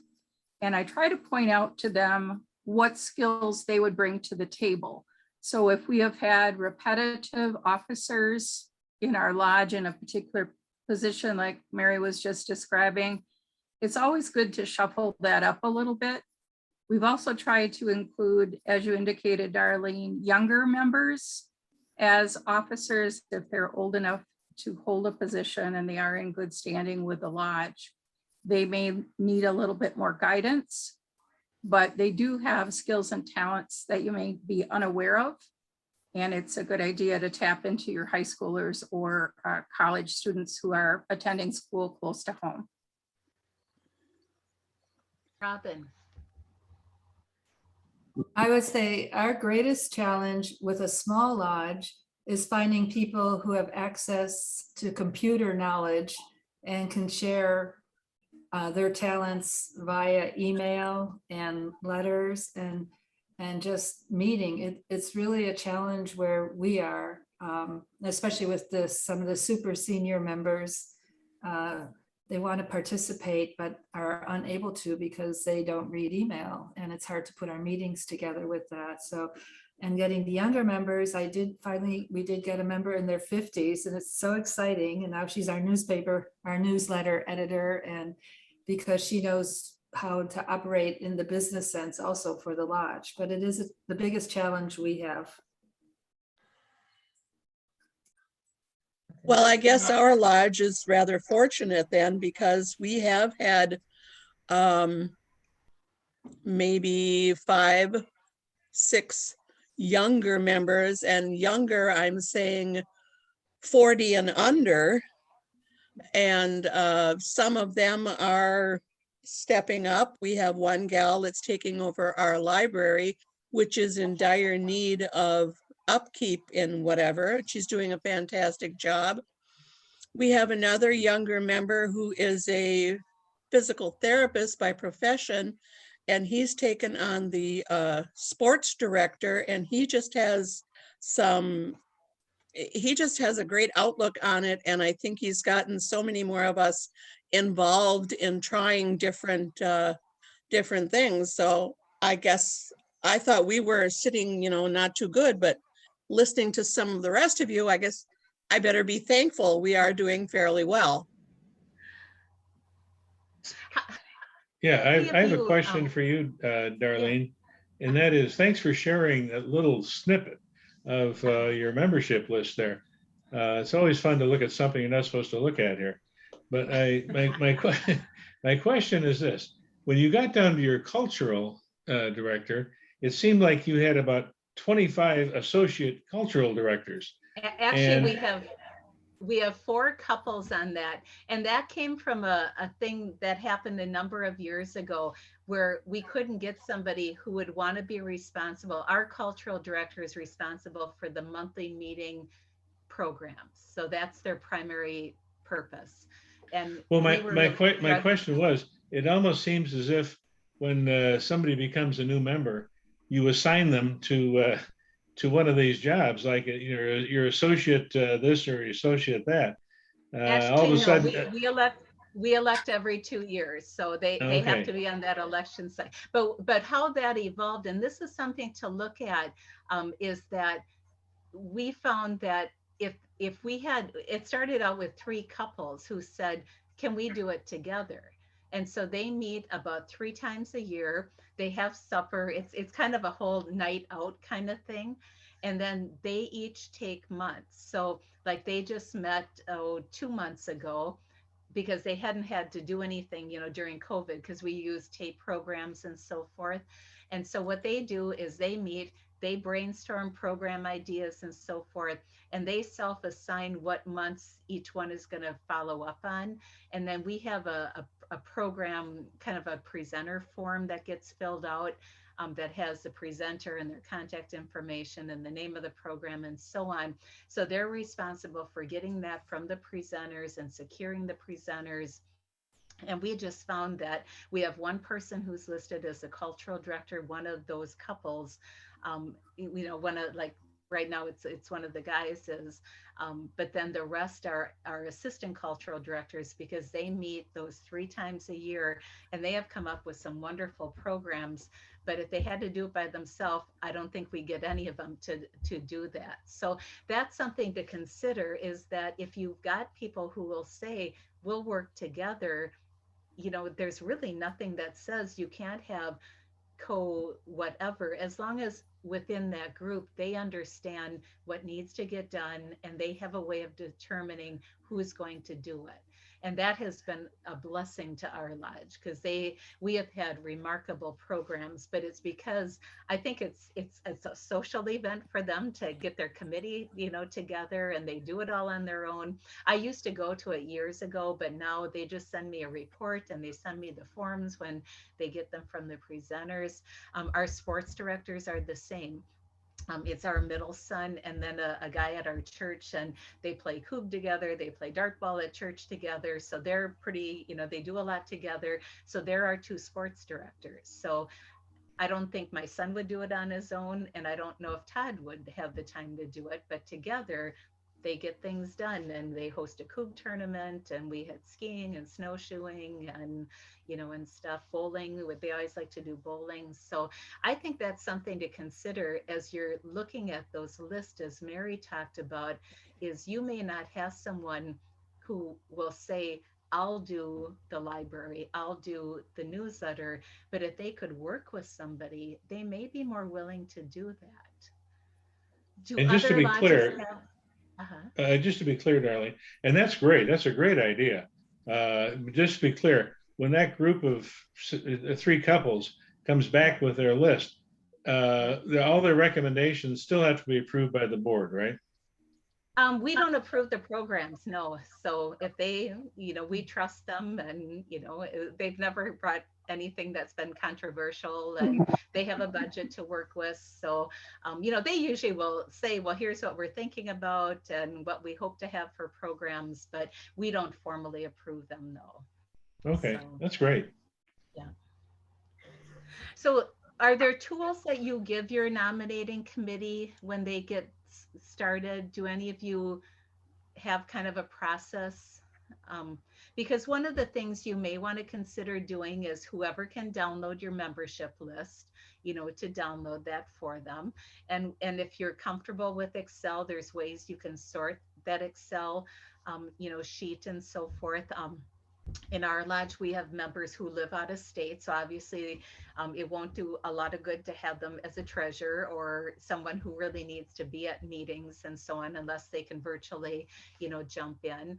And I try to point out to them what skills they would bring to the table. So if we have had repetitive officers in our lodge in a particular position, like Mary was just describing, it's always good to shuffle that up a little bit. We've also tried to include, as you indicated, Darlene, younger members as officers if they're old enough to hold a position and they are in good standing with the lodge. They may need a little bit more guidance. but they do have skills and talents that you may be unaware of. And it's a good idea to tap into your high schoolers or college students who are attending school close to home. Robin. I would say our greatest challenge with a small lodge is finding people who have access to computer knowledge and can share their talents via email and letters and just meeting. It's really a challenge where we are, especially with some of the super senior members. They want to participate, but are unable to because they don't read email, and it's hard to put our meetings together with that. So, and getting the younger members, we did get a member in their 50s, and it's so exciting. And now she's our newsletter editor, and because she knows how to operate in the business sense also for the lodge, but it is the biggest challenge we have. Well, I guess our lodge is rather fortunate then, because we have had maybe 5, 6 younger members, and younger, I'm saying 40 and under. And some of them are stepping up. We have one gal that's taking over our library, which is in dire need of upkeep in whatever. She's doing a fantastic job. We have another younger member who is a physical therapist by profession, and he's taken on the sports director, and he just has a great outlook on it. And I think he's gotten so many more of us involved in trying different things. So I guess I thought we were sitting, not too good, but listening to some of the rest of you, I guess I better be thankful we are doing fairly well. Yeah, I have a question for you, Darlene, and that is, thanks for sharing a little snippet of your membership list there. It's always fun to look at something you're not supposed to look at here. But my question is this: when you got down to your cultural director, it seemed like you had about 25 associate cultural directors. Actually, we have 4 couples on that, and that came from a thing that happened a number of years ago, where we couldn't get somebody who would want to be responsible. Our cultural director is responsible for the monthly meeting programs, so that's their primary purpose. And well, my question was, it almost seems as if when somebody becomes a new member, you assign them to one of these jobs, like your associate this or your associate that. Actually, all of a sudden, we elect every 2 years, so they have to be on that election side. But how that evolved, and this is something to look at, is that we found that if we had, it started out with 3 couples who said, can we do it together? And so they meet about 3 times a year. They have supper. It's kind of a whole night out kind of thing. And then they each take months. So like they just met 2 months ago, because they hadn't had to do anything, during COVID, because we use tape programs and so forth. And so what they do is they meet, they brainstorm program ideas and so forth, and they self-assign what months each one is going to follow up on. And then we have a program, kind of a presenter form that gets filled out, that has the presenter and their contact information and the name of the program and so on. So they're responsible for getting that from the presenters and securing the presenters. And we just found that we have one person who's listed as a cultural director, one of those couples, one of, like, right now it's one of the guys is, but then the rest are assistant cultural directors, because they meet those 3 times a year, and they have come up with some wonderful programs. But if they had to do it by themselves, I don't think we get any of them to do that. So that's something to consider, is that if you've got people who will say, we'll work together, there's really nothing that says you can't have whatever, as long as within that group they understand what needs to get done and they have a way of determining who's going to do it. And that has been a blessing to our lodge because we have had remarkable programs, but it's because I think it's a social event for them to get their committee, together, and they do it all on their own. I used to go to it years ago, but now they just send me a report and they send me the forms when they get them from the presenters. Our sports directors are the same. It's our middle son and then a guy at our church, and they play hoop together. They play dart ball at church together. So they're pretty, they do a lot together. So they're our two sports directors. So I don't think my son would do it on his own, and I don't know if Todd would have the time to do it, but together they get things done, and they host a coupe tournament, and we had skiing and snowshoeing and, and stuff, bowling. They always like to do bowling. So I think that's something to consider as you're looking at those lists, as Mary talked about, is you may not have someone who will say, I'll do the library, I'll do the newsletter, but if they could work with somebody, they may be more willing to do that. Do And just to other be lodges clear, have? just to be clear, darling, and that's great. That's a great idea. Just to be clear, when that group of three couples comes back with their list, all their recommendations still have to be approved by the board, right? We don't approve the programs, no. So if they, we trust them, and, they've never brought anything that's been controversial, and they have a budget to work with. So, they usually will say, well, here's what we're thinking about and what we hope to have for programs, but we don't formally approve them, no. Okay, So, that's great. yeah. So are there tools that you give your nominating committee when they get started? Do any of you have kind of a process? Because one of the things you may want to consider doing is whoever can download your membership list, to download that for them. And if you're comfortable with Excel, there's ways you can sort that Excel, sheet and so forth. In our lodge, we have members who live out of state. So obviously it won't do a lot of good to have them as a treasurer or someone who really needs to be at meetings and so on, unless they can virtually, jump in.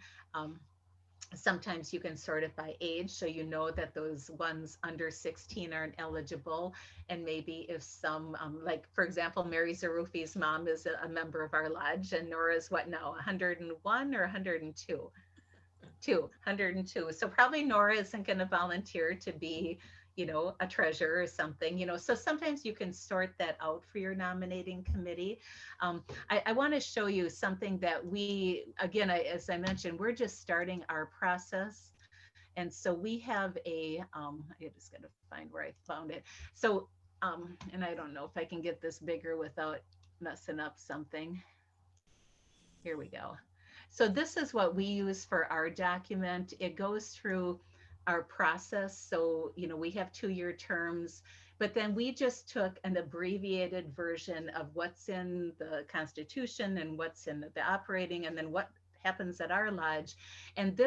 Sometimes you can sort it by age, so you know that those ones under 16 aren't eligible. And maybe if some, like for example, Mary Zarufi's mom is a member of our lodge, and Nora's what now, 101 or 102? 102. So probably Nora isn't going to volunteer to be, a treasurer or something, so sometimes you can sort that out for your nominating committee. I want to show you something that we, again, as I mentioned, we're just starting our process. And so we have I just got to find where I found it. So, and I don't know if I can get this bigger without messing up something. Here we go. So this is what we use for our document. It goes through our process. So, we have 2-year terms, but then we just took an abbreviated version of what's in the Constitution and what's in the operating, and then what happens at our lodge. And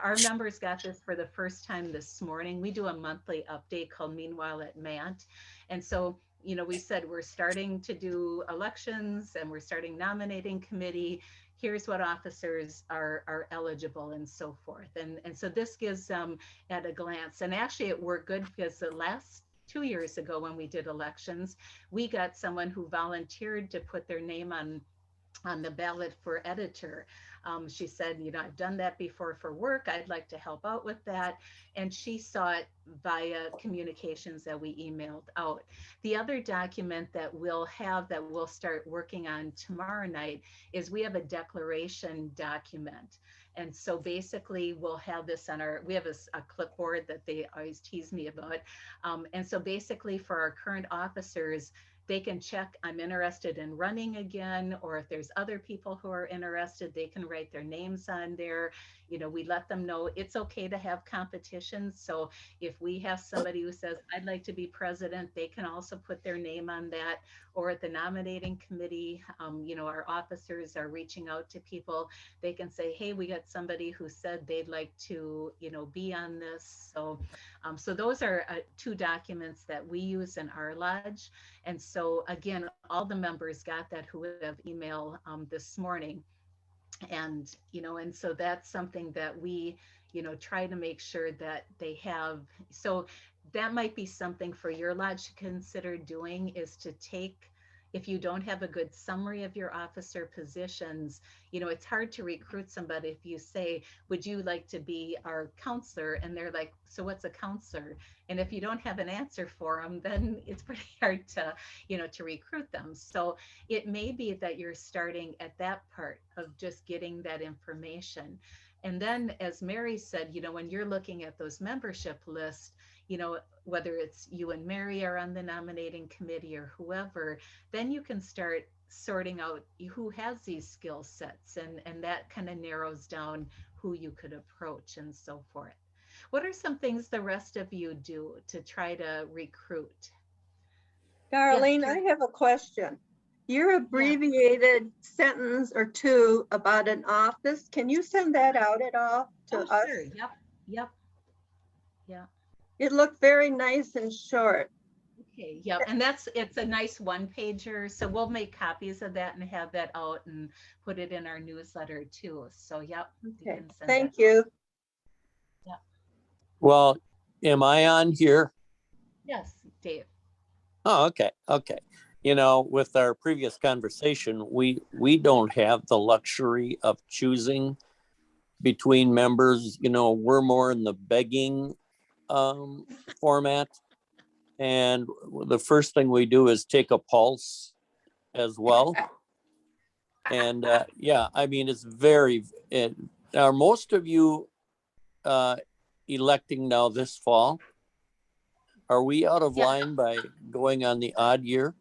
our members got this for the first time this morning. We do a monthly update called Meanwhile at Mant. And so, we said we're starting to do elections and we're starting nominating committee. Here's what officers are eligible and so forth. And so this gives them at a glance. And actually it worked good because the last 2 years ago when we did elections, we got someone who volunteered to put their name on the ballot for editor. She said, I've done that before for work. I'd like to help out with that. And she saw it via communications that we emailed out. The other document that we'll start working on tomorrow night is we have a declaration document. And so basically we'll have this on we have a clipboard that they always tease me about. And so basically for our current officers, they can check, I'm interested in running again, or if there's other people who are interested, they can write their names on there. We let them know it's okay to have competitions. So if we have somebody who says, I'd like to be president, they can also put their name on that. Or at the nominating committee, our officers are reaching out to people. They can say, hey, we got somebody who said they'd like to, be on this. So those are 2 documents that we use in our lodge. And so again, all the members got that who have email this morning. And, and so that's something that we, try to make sure that they have. So that might be something for your lodge to consider doing, is to take, if you don't have a good summary of your officer positions, it's hard to recruit somebody if you say, would you like to be our counselor? And they're like, so what's a counselor? And if you don't have an answer for them, then it's pretty hard to, to recruit them. So it may be that you're starting at that part of just getting that information. And then, as Mary said, when you're looking at those membership lists, whether it's you and Mary are on the nominating committee or whoever, then you can start sorting out who has these skill sets, and that kind of narrows down who you could approach and so forth. What are some things the rest of you do to try to recruit? Darlene, Yes, I have a question. Your abbreviated sentence or two about an office, can you send that out at all to us? Sure. Yep. Yeah. It looked very nice and short. Okay, yeah, and it's a nice one pager. So we'll make copies of that and have that out and put it in our newsletter too. So yep. Okay, thank you. Yeah. Well, am I on here? Yes, Dave. Oh, okay. Okay. With our previous conversation, we don't have the luxury of choosing between members. We're more in the begging format. And the first thing we do is take a pulse as well. And yeah, I mean, are most of you electing now this fall? Are we out of line by going on the odd year?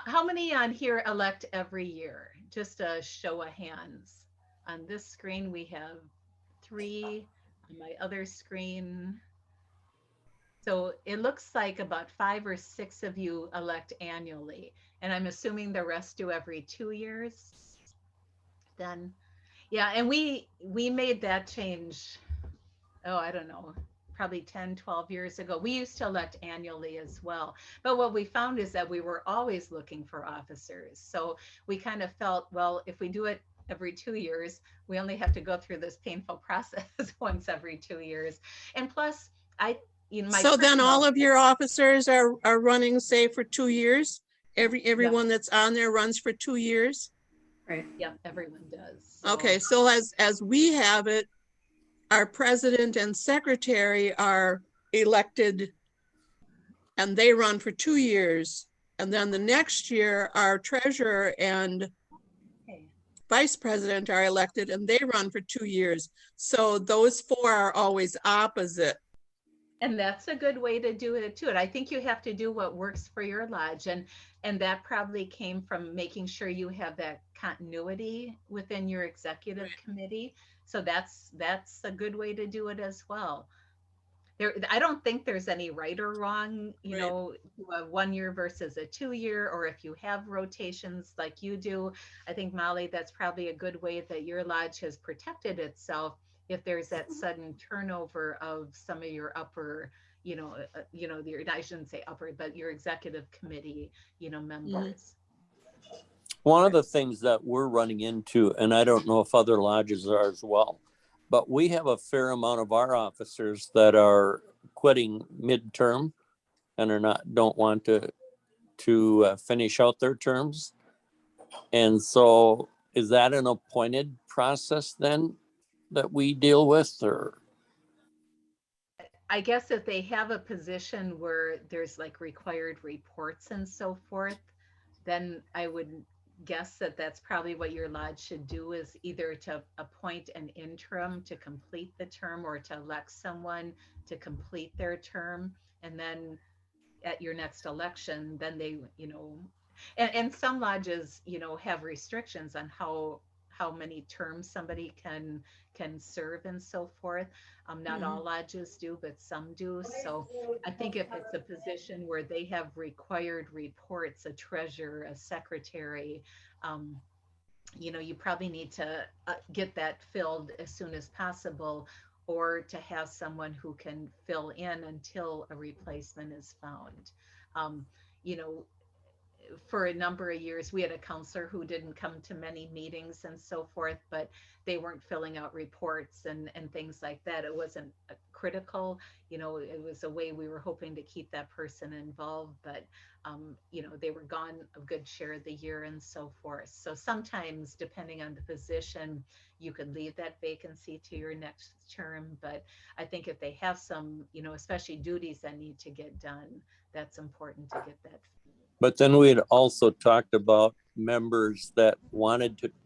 How many on here elect every year? Just a show of hands. On this screen, we have 3. On my other screen, so it looks like about 5 or 6 of you elect annually, and I'm assuming the rest do every 2 years. Then, yeah, and we made that change. Oh, I don't know, probably 10, 12 years ago. We used to elect annually as well. But what we found is that we were always looking for officers. So we kind of felt, well, if we do it every 2 years, we only have to go through this painful process once every 2 years. And plus, so then all of your officers are running, say, for 2 years? Everyone that's on there runs for 2 years? Right. Yep, everyone does. So. Okay, so as we have it, our president and secretary are elected and they run for 2 years. And then the next year, our treasurer and vice president are elected and they run for 2 years. So those 4 are always opposite. And that's a good way to do it too. And I think you have to do what works for your lodge. And that probably came from making sure you have that continuity within your executive committee. So that's a good way to do it as well. I don't think there's any right or wrong, you know, a 1 year versus a 2 year, or if you have rotations like you do. I think, Molly, that's probably a good way that your lodge has protected itself if there's that sudden turnover of some of your upper, I shouldn't say upper, but your executive committee, members. One of the things that we're running into, and I don't know if other lodges are as well, but we have a fair amount of our officers that are quitting midterm and don't want to finish out their terms. And so is that an appointed process then that we deal with, or? I guess if they have a position where there's like required reports and so forth, then I would guess that that's probably what your lodge should do, is either to appoint an interim to complete the term or to elect someone to complete their term. And then at your next election, then they, and some lodges, have restrictions on how many terms somebody can serve and so forth. Not all lodges do, but some do. So I think if it's a position where they have required reports, a treasurer, a secretary, you probably need to get that filled as soon as possible, or to have someone who can fill in until a replacement is found. for a number of years, we had a counselor who didn't come to many meetings and so forth, but they weren't filling out reports and things like that. It wasn't critical, you know, it was a way we were hoping to keep that person involved, but you know, they were gone a good share of the year and so forth. So sometimes, depending on the position, you could leave that vacancy to your next term. But I think if they have some, you know, especially duties that need to get done, that's important to get that. But then we had also talked about members that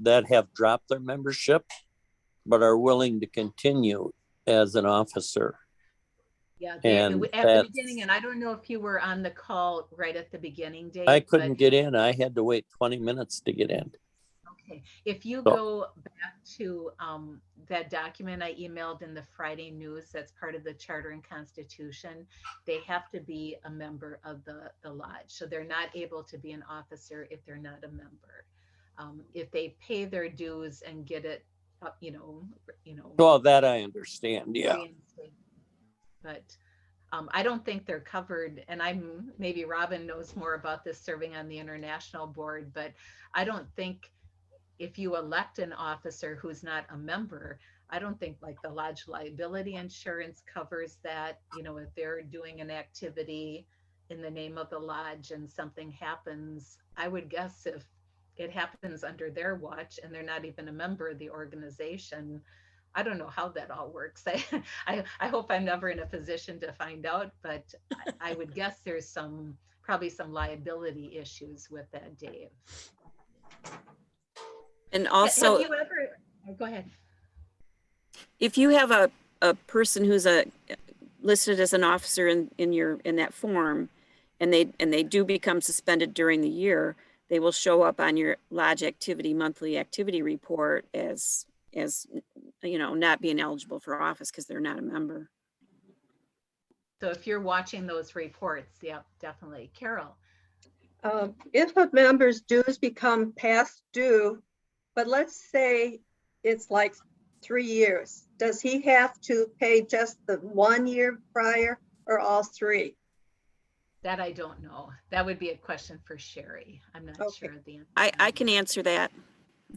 that have dropped their membership, but are willing to continue as an officer. Yeah, And at the beginning, and I don't know if you were on the call right at the beginning, Dave. I couldn't get in. I had to wait 20 minutes to get in. Okay, if you go back to that document I emailed in the Friday news, that's part of the Charter and Constitution, they have to be a member of the lodge. So they're not able to be an officer if they're not a member. If they pay their dues and get it up, you know. Well, that I understand, yeah. But I don't think they're covered, and maybe Robin knows more about this serving on the international board, but I don't think if you elect an officer who's not a member, I don't think like the lodge liability insurance covers that. You know, if they're doing an activity in the name of the lodge and something happens, I would guess if it happens under their watch and they're not even a member of the organization, I don't know how that all works. I hope I'm never in a position to find out, but I would guess there's probably some liability issues with that, Dave. And also, have you ever, go ahead. If you have a person who's listed as an officer in that form, and they do become suspended during the year, they will show up on your lodge monthly activity report as you know, not being eligible for office because they're not a member. So if you're watching those reports, yeah, definitely. Carol. If a member's dues become past due, but let's say it's like 3 years, does he have to pay just the 1 year prior or all 3? That I don't know. That would be a question for Sherry. I'm not sure of the answer. I can answer that.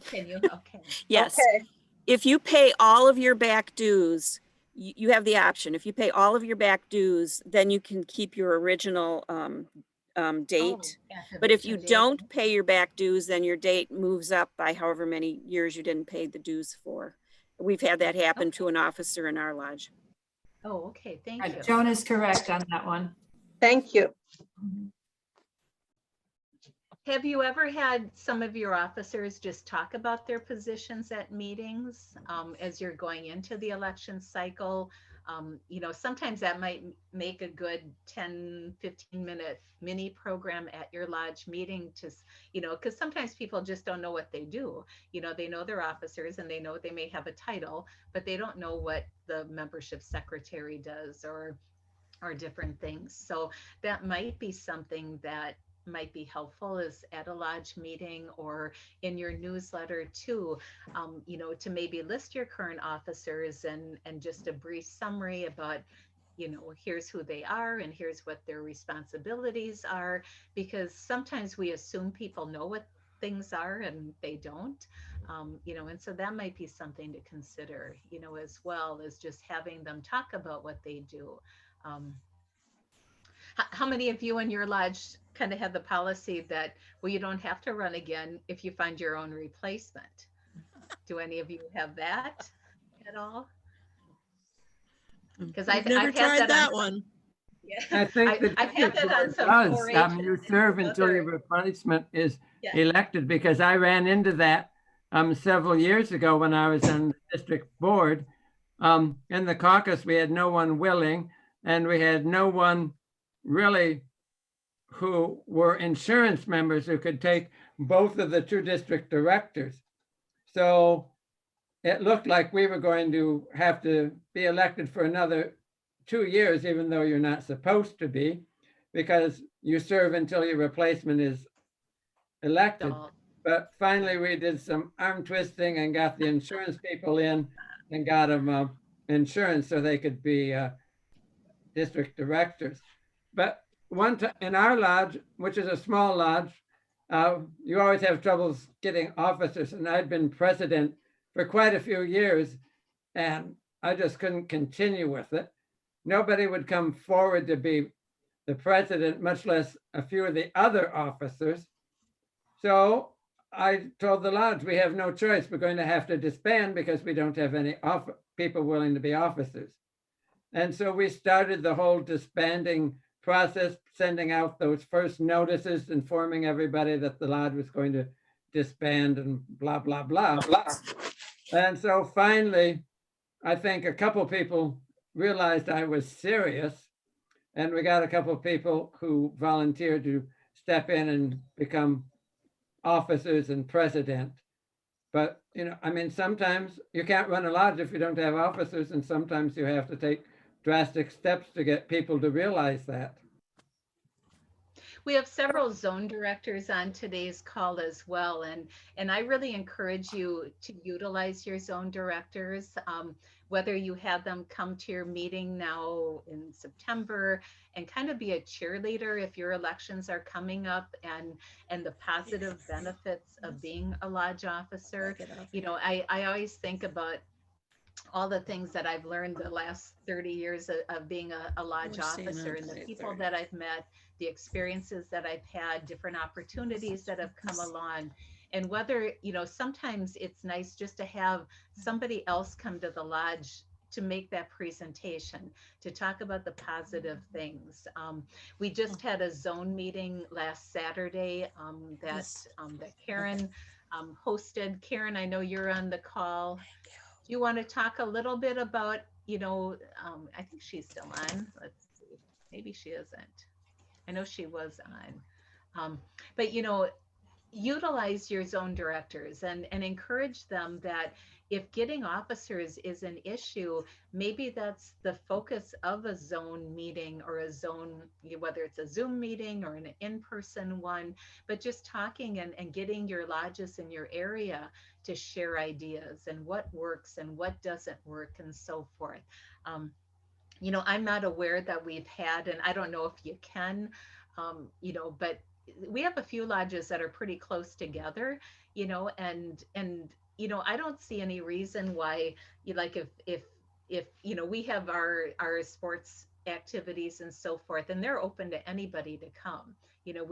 Can you? Okay. Yes. Okay. If you pay all of your back dues, you have the option. If you pay all of your back dues, then you can keep your original date. But if you don't pay your back dues, then your date moves up by however many years you didn't pay the dues for. We've had that happen to an officer in our lodge. Oh, okay. Thank you. Joan is correct on that one. Thank you. Have you ever had some of your officers just talk about their positions at meetings as you're going into the election cycle? You know, sometimes that might make a good 10, 15-minute mini program at your lodge meeting to, you know, because sometimes people just don't know what they do. You know, they know they're officers and they know they may have a title, but they don't know what the membership secretary does or different things. So that might be something that might be helpful is at a lodge meeting or in your newsletter too, you know, to maybe list your current officers and just a brief summary about, you know, here's who they are and here's what their responsibilities are, because sometimes we assume people know what things are and they don't, you know, and so that might be something to consider, you know, as well as just having them talk about what they do. How many of you in your lodge kind of have the policy that, well, you don't have to run again if you find your own replacement? Do any of you have that at all? Because I've never tried that on, one. Yeah, I think I've had that on some does. 4-H You serve until your replacement is Yeah. elected, because I ran into that several years ago when I was on the district board. In the caucus, we had no one willing, and we had no one really who were insurance members who could take both of the 2 district directors. So it looked like we were going to have to be elected for another 2 years, even though you're not supposed to be, because you serve until your replacement is elected. But finally, we did some arm twisting and got the insurance people in and got them insurance so they could be district directors. But one time in our lodge, which is a small lodge, you always have troubles getting officers, and I'd been president for quite a few years, and I just couldn't continue with it. Nobody would come forward to be the president, much less a few of the other officers. So I told the lodge, we have no choice. We're going to have to disband because we don't have any people willing to be officers. And so we started the whole disbanding process, sending out those first notices, informing everybody that the lodge was going to disband and blah, blah, blah. And so finally, I think a couple people realized I was serious, and we got a couple of people who volunteered to step in and become officers and president. But, you know, I mean, sometimes you can't run a lodge if you don't have officers, and sometimes you have to take drastic steps to get people to realize that. We have several zone directors on today's call as well, and I really encourage you to utilize your zone directors, whether you have them come to your meeting now in September and kind of be a cheerleader if your elections are coming up, and the positive benefits of being a lodge officer. You know, I always think about all the things that I've learned the last 30 years of being a lodge officer, and the people that I've met, the experiences that I've had, different opportunities that have come along. And whether, you know, sometimes it's nice just to have somebody else come to the lodge to make that presentation, to talk about the positive things. We just had a zone meeting last Saturday that Karen hosted. Karen, I know you're on the call. Do you want to talk a little bit about, you know, I think she's still on. Let's see, maybe she isn't. I know she was on. But, you know, utilize your zone directors and encourage them that if getting officers is an issue, maybe that's the focus of a zone meeting or a zone, whether it's a Zoom meeting or an in-person one, but just talking and getting your lodges in your area to share ideas and what works and what doesn't work and so forth. You know, I'm not aware that we've had, and I don't know if you can, you know, but we have a few lodges that are pretty close together, you know, and you know, I don't see any reason why you like if you know, we have our sports activities and so forth, and they're open to anybody to come. You know,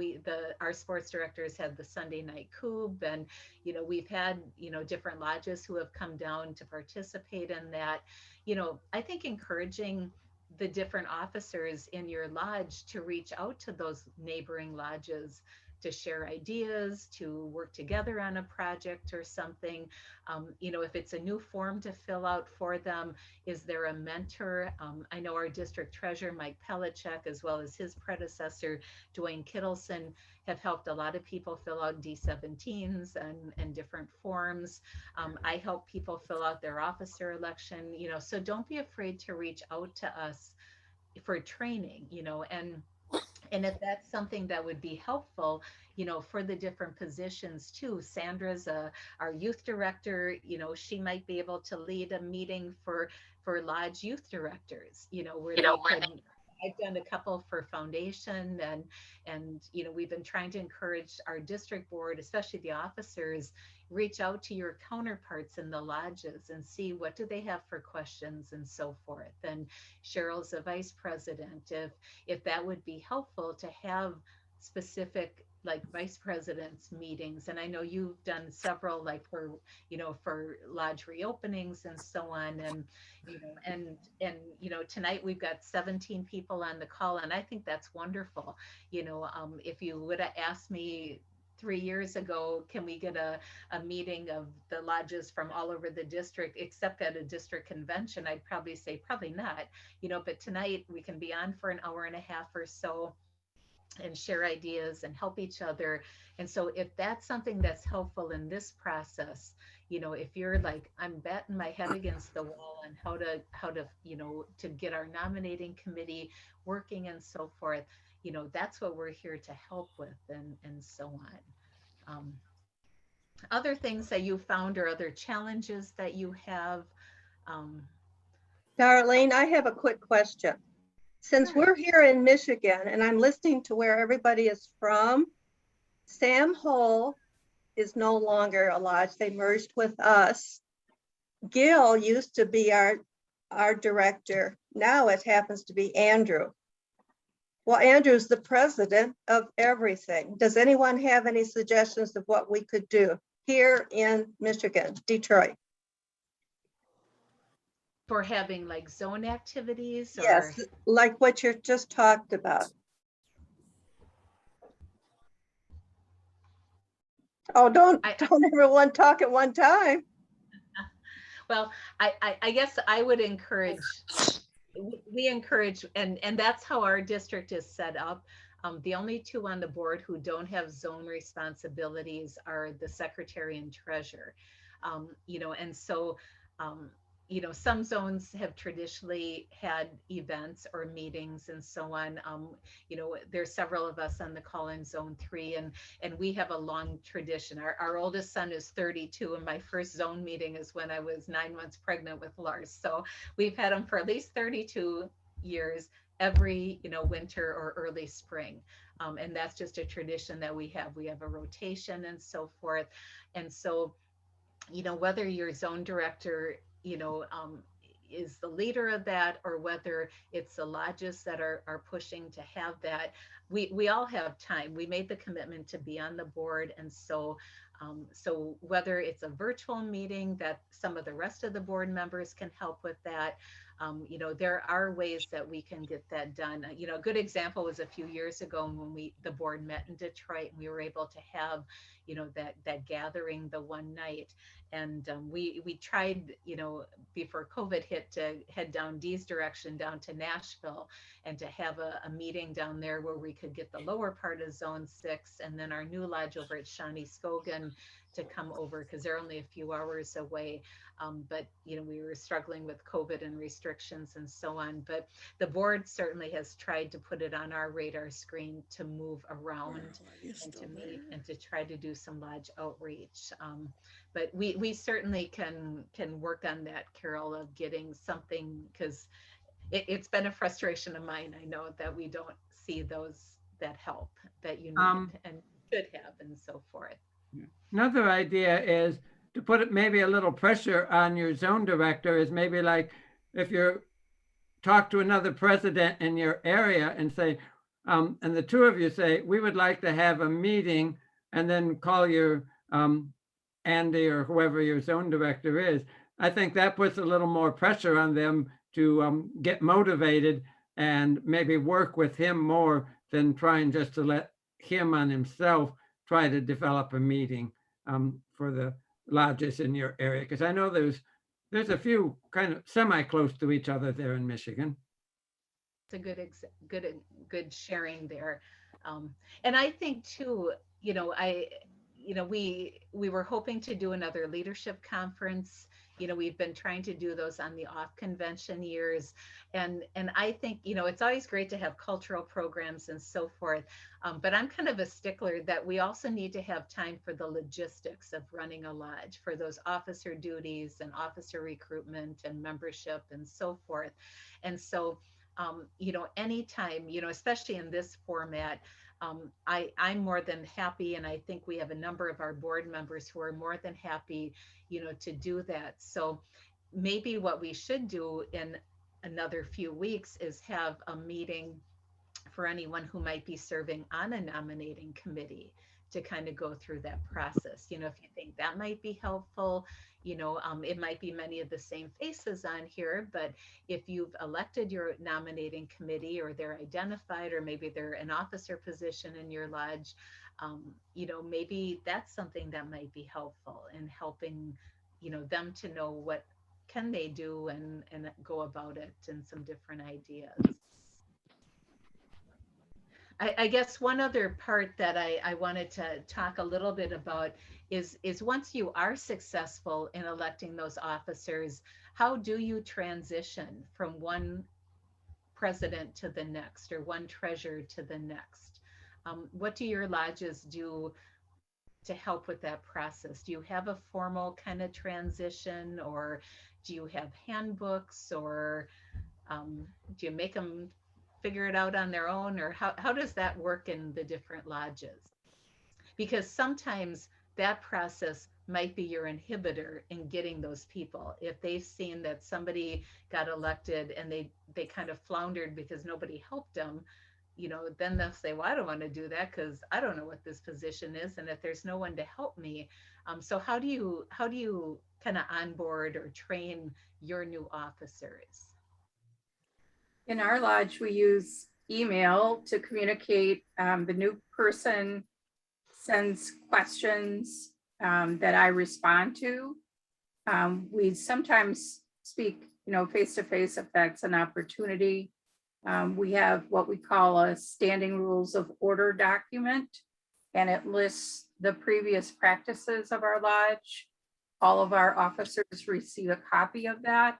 our sports directors have the Sunday night Coupe, and you know, we've had, you know, different lodges who have come down to participate in that. You know, I think encouraging the different officers in your lodge to reach out to those neighboring lodges to share ideas, to work together on a project or something. You know, if it's a new form to fill out for them, is there a mentor? I know our district treasurer, Mike Pelichek, as well as his predecessor, Dwayne Kittleson, have helped a lot of people fill out D-17s and different forms. I help people fill out their officer election, you know, so don't be afraid to reach out to us for training, you know, and if that's something that would be helpful, you know, for the different positions too. Sandra's our youth director, you know, she might be able to lead a meeting for lodge youth directors, you know, where they could. I've done a couple for foundation, and you know, we've been trying to encourage our district board, especially the officers, reach out to your counterparts in the lodges and see what do they have for questions and so forth. And Cheryl's a vice president, if that would be helpful to have specific like vice presidents meetings. And I know you've done several, like for, you know, for lodge reopenings and so on. And, you know, and, you know, tonight we've got 17 people on the call, and I think that's wonderful. You know, if you would have asked me 3 years ago, can we get a meeting of the lodges from all over the district, except at a district convention, I'd probably say probably not, you know, but tonight we can be on for an hour and a half or so and share ideas and help each other. And so if that's something that's helpful in this process, you know, if you're like, I'm batting my head against the wall on how to, you know, to get our nominating committee working and so forth, you know, that's what we're here to help with, and so on. Other things that you found or other challenges that you have? Darlene, I have a quick question. Since we're here in Michigan and I'm listening to where everybody is from, Sam Hole is no longer a lodge. They merged with us. Gil used to be our director. Now it happens to be Andrew. Well, Andrew's the president of everything. Does anyone have any suggestions of what we could do here in Michigan, Detroit? For having like zone activities or? Yes, like what you just talked about. Oh, don't everyone talk at one time. Well, I guess I would encourage, we encourage, and that's how our district is set up. The only two on the board who don't have zone responsibilities are the secretary and treasurer. You know, and so, you know, some zones have traditionally had events or meetings and so on. You know, there's several of us on the call in zone 3, and we have a long tradition. Our oldest son is 32, and my first zone meeting is when I was 9 months pregnant with Lars. So we've had them for at least 32 years, every, you know, winter or early spring. And that's just a tradition that we have. We have a rotation and so forth. And so, you know, whether your zone director, you know, is the leader of that, or whether it's the lodges that are pushing to have that, we all have time. We made the commitment to be on the board. And so, so whether it's a virtual meeting that some of the rest of the board members can help with that, you know, there are ways that we can get that done. You know, a good example was a few years ago when the board met in Detroit, and we were able to have, you know, that gathering the one night. And we tried, you know, before COVID hit, to head down Dee's direction down to Nashville and to have a meeting down there where we could get the lower part of zone 6 and then our new lodge over at Shawnee-Skogan to come over, because they're only a few hours away. But, you know, we were struggling with COVID and restrictions and so on. But the board certainly has tried to put it on our radar screen to move around and to meet and to try to do some lodge outreach. But we certainly can work on that, Carol, of getting something, because it's been a frustration of mine. I know that we don't see those, that help that you need and should have and so forth. Another idea is to put it maybe a little pressure on your zone director, is maybe like if you talk to another president in your area and say, and the two of you say, we would like to have a meeting, and then call your Andy or whoever your zone director is. I think that puts a little more pressure on them to get motivated and maybe work with him more than trying just to let him on himself try to develop a meeting for the lodges in your area. Because I know there's a few kind of semi-close to each other there in Michigan. It's a good sharing there. And I think too, you know, we were hoping to do another leadership conference. You know, we've been trying to do those on the off convention years. And I think, you know, it's always great to have cultural programs and so forth. But I'm kind of a stickler that we also need to have time for the logistics of running a lodge, for those officer duties and officer recruitment and membership and so forth. And so, you know, anytime, you know, especially in this format, I'm more than happy, and I think we have a number of our board members who are more than happy, you know, to do that. So maybe what we should do in another few weeks is have a meeting for anyone who might be serving on a nominating committee to kind of go through that process. You know, if you think that might be helpful, you know, it might be many of the same faces on here, but if you've elected your nominating committee, or they're identified, or maybe they're an officer position in your lodge, you know, maybe that's something that might be helpful in helping, you know, them to know what can they do and go about it, and some different ideas. I guess one other part that I wanted to talk a little bit about is once you are successful in electing those officers, how do you transition from one president to the next, or one treasurer to the next? What do your lodges do to help with that process? Do you have a formal kind of transition, or do you have handbooks, or do you make them figure it out on their own, or how does that work in the different lodges? because sometimes that process might be your inhibitor in getting those people. If they've seen that somebody got elected and they kind of floundered because nobody helped them, you know, then they'll say, well, I don't want to do that because I don't know what this position is, and if there's no one to help me. So how do you kind of onboard or train your new officers? In our lodge, we use email to communicate. The new person sends questions that I respond to. We sometimes speak, you know, face to face if that's an opportunity. We have what we call a standing rules of order document, and it lists the previous practices of our lodge. All of our officers receive a copy of that,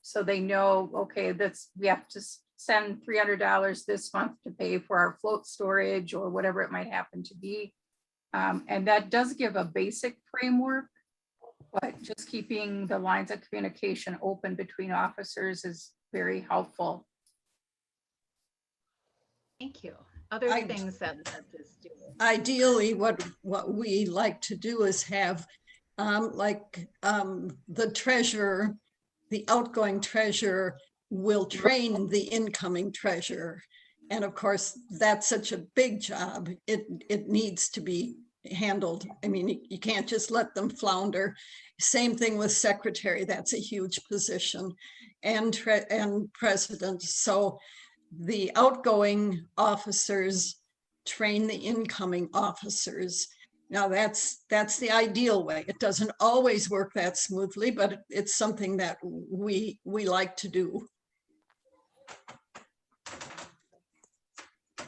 so they know, okay, we have to send $300 this month to pay for our float storage or whatever it might happen to be. And that does give a basic framework, but just keeping the lines of communication open between officers is very helpful. Thank you. Other things that this do. Ideally, what we like to do is have the treasurer, the outgoing treasurer will train the incoming treasurer. And of course, that's such a big job. It needs to be handled. I mean, you can't just let them flounder. Same thing with secretary. That's a huge position, and president. So the outgoing officers train the incoming officers. Now that's the ideal way. It doesn't always work that smoothly, but it's something that we like to do.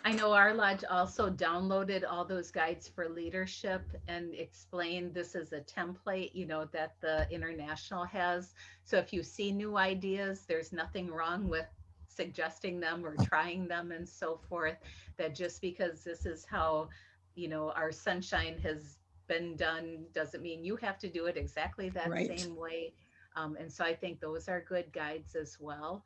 I know our lodge also downloaded all those guides for leadership and explained this is a template, you know, that the international has. So if you see new ideas, there's nothing wrong with suggesting them or trying them and so forth, that just because this is how, you know, our sunshine has been done doesn't mean you have to do it exactly that same way. And so I think those are good guides as well.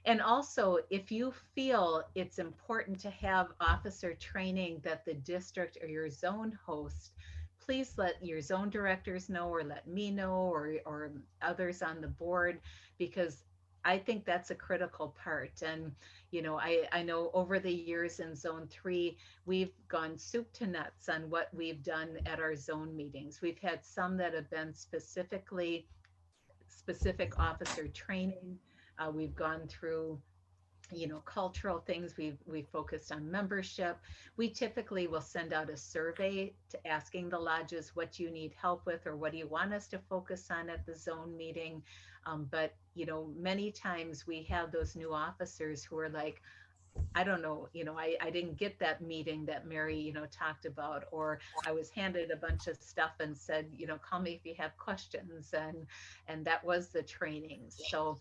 And also, if you feel it's important to have officer training that the district or your zone host, please let your zone directors know, or let me know, or others on the board, because I think that's a critical part. And, you know, I know over the years in Zone 3, we've gone soup to nuts on what we've done at our zone meetings. We've had some that have been specific officer training. We've gone through, you know, cultural things. We've focused on membership. We typically will send out a survey to asking the lodges, what you need help with, or what do you want us to focus on at the zone meeting. But, you know, many times we have those new officers who are like, I don't know, you know, I didn't get that meeting that Mary, you know, talked about, or I was handed a bunch of stuff and said, you know, call me if you have questions, and that was the training. So,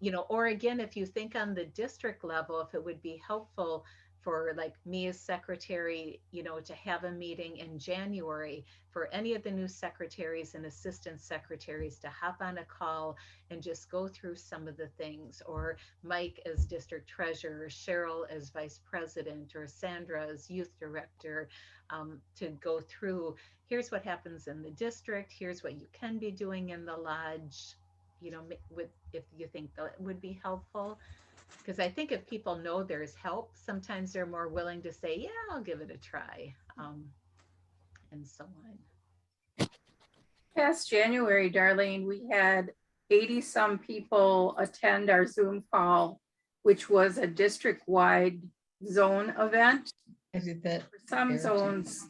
you know, or again, if you think on the district level, if it would be helpful for like me as secretary, you know, to have a meeting in January for any of the new secretaries and assistant secretaries to hop on a call and just go through some of the things, or Mike as district treasurer, Cheryl as vice president, or Sandra as youth director, to go through, here's what happens in the district, here's what you can be doing in the lodge, you know, if you think that would be helpful. Because I think if people know there's help, sometimes they're more willing to say, yeah, I'll give it a try, and so on. Past January, Darlene, we had 80 some people attend our Zoom call, which was a district-wide zone event. I did that. For some zones,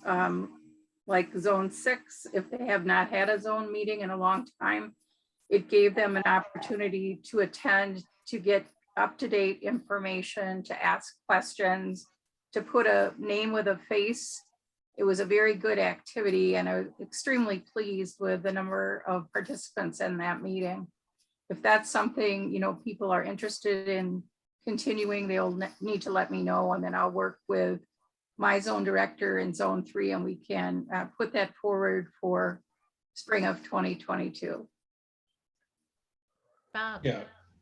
like Zone 6, if they have not had a zone meeting in a long time, it gave them an opportunity to attend, to get up-to-date information, to ask questions, to put a name with a face. It was a very good activity, and I was extremely pleased with the number of participants in that meeting. If that's something, you know, people are interested in continuing, they'll need to let me know, and then I'll work with my zone director in Zone 3, and we can put that forward for spring of 2022. Bob.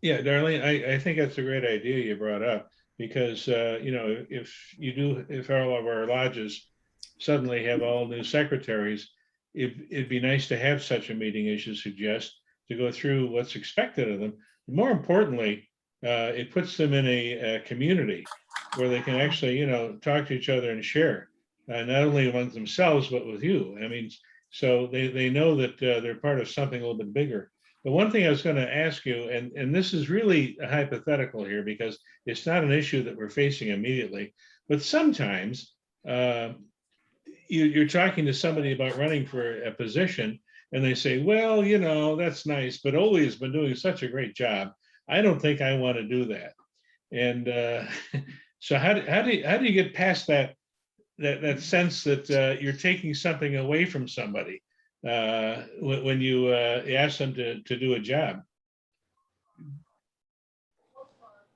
Yeah, Darlene, I think that's a great idea you brought up, because you know, if all of our lodges suddenly have all new secretaries, it'd be nice to have such a meeting as you suggest to go through what's expected of them. More importantly, it puts them in a community where they can actually, talk to each other and share, not only among themselves, but with you. I mean, so they know that they're part of something a little bit bigger. But one thing I was going to ask you, and this is really a hypothetical here because it's not an issue that we're facing immediately, but sometimes you're talking to somebody about running for a position and they say, well, that's nice, but Ole has been doing such a great job. I don't think I want to do that. And so how do you get past that sense that you're taking something away from somebody when you ask them to do a job?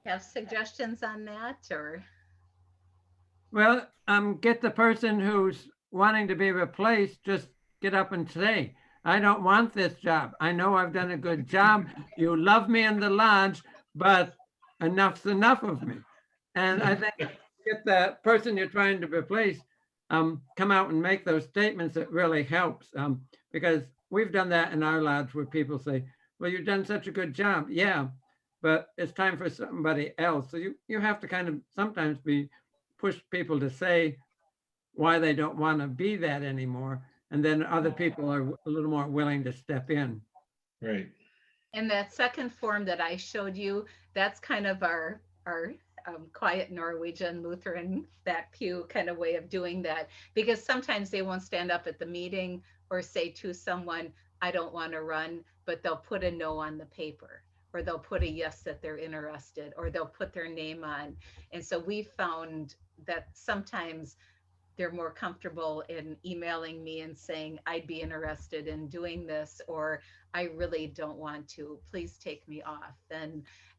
Have suggestions on that, or? Well, get the person who's wanting to be replaced, just get up and say, I don't want this job. I know I've done a good job. You love me in the lodge, but enough's enough of me. And I think get the person you're trying to replace, come out and make those statements, it really helps. Because we've done that in our lodge where people say, well, you've done such a good job. Yeah, but it's time for somebody else. So you have to kind of sometimes push people to say why they don't want to be that anymore. And then other people are a little more willing to step in. Right. And that second form that I showed you, that's kind of our quiet Norwegian Lutheran back pew kind of way of doing that, because sometimes they won't stand up at the meeting or say to someone, I don't want to run, but they'll put a no on the paper, or they'll put a yes that they're interested, or they'll put their name on. And so we found that sometimes they're more comfortable in emailing me and saying, I'd be interested in doing this, or I really don't want to, please take me off.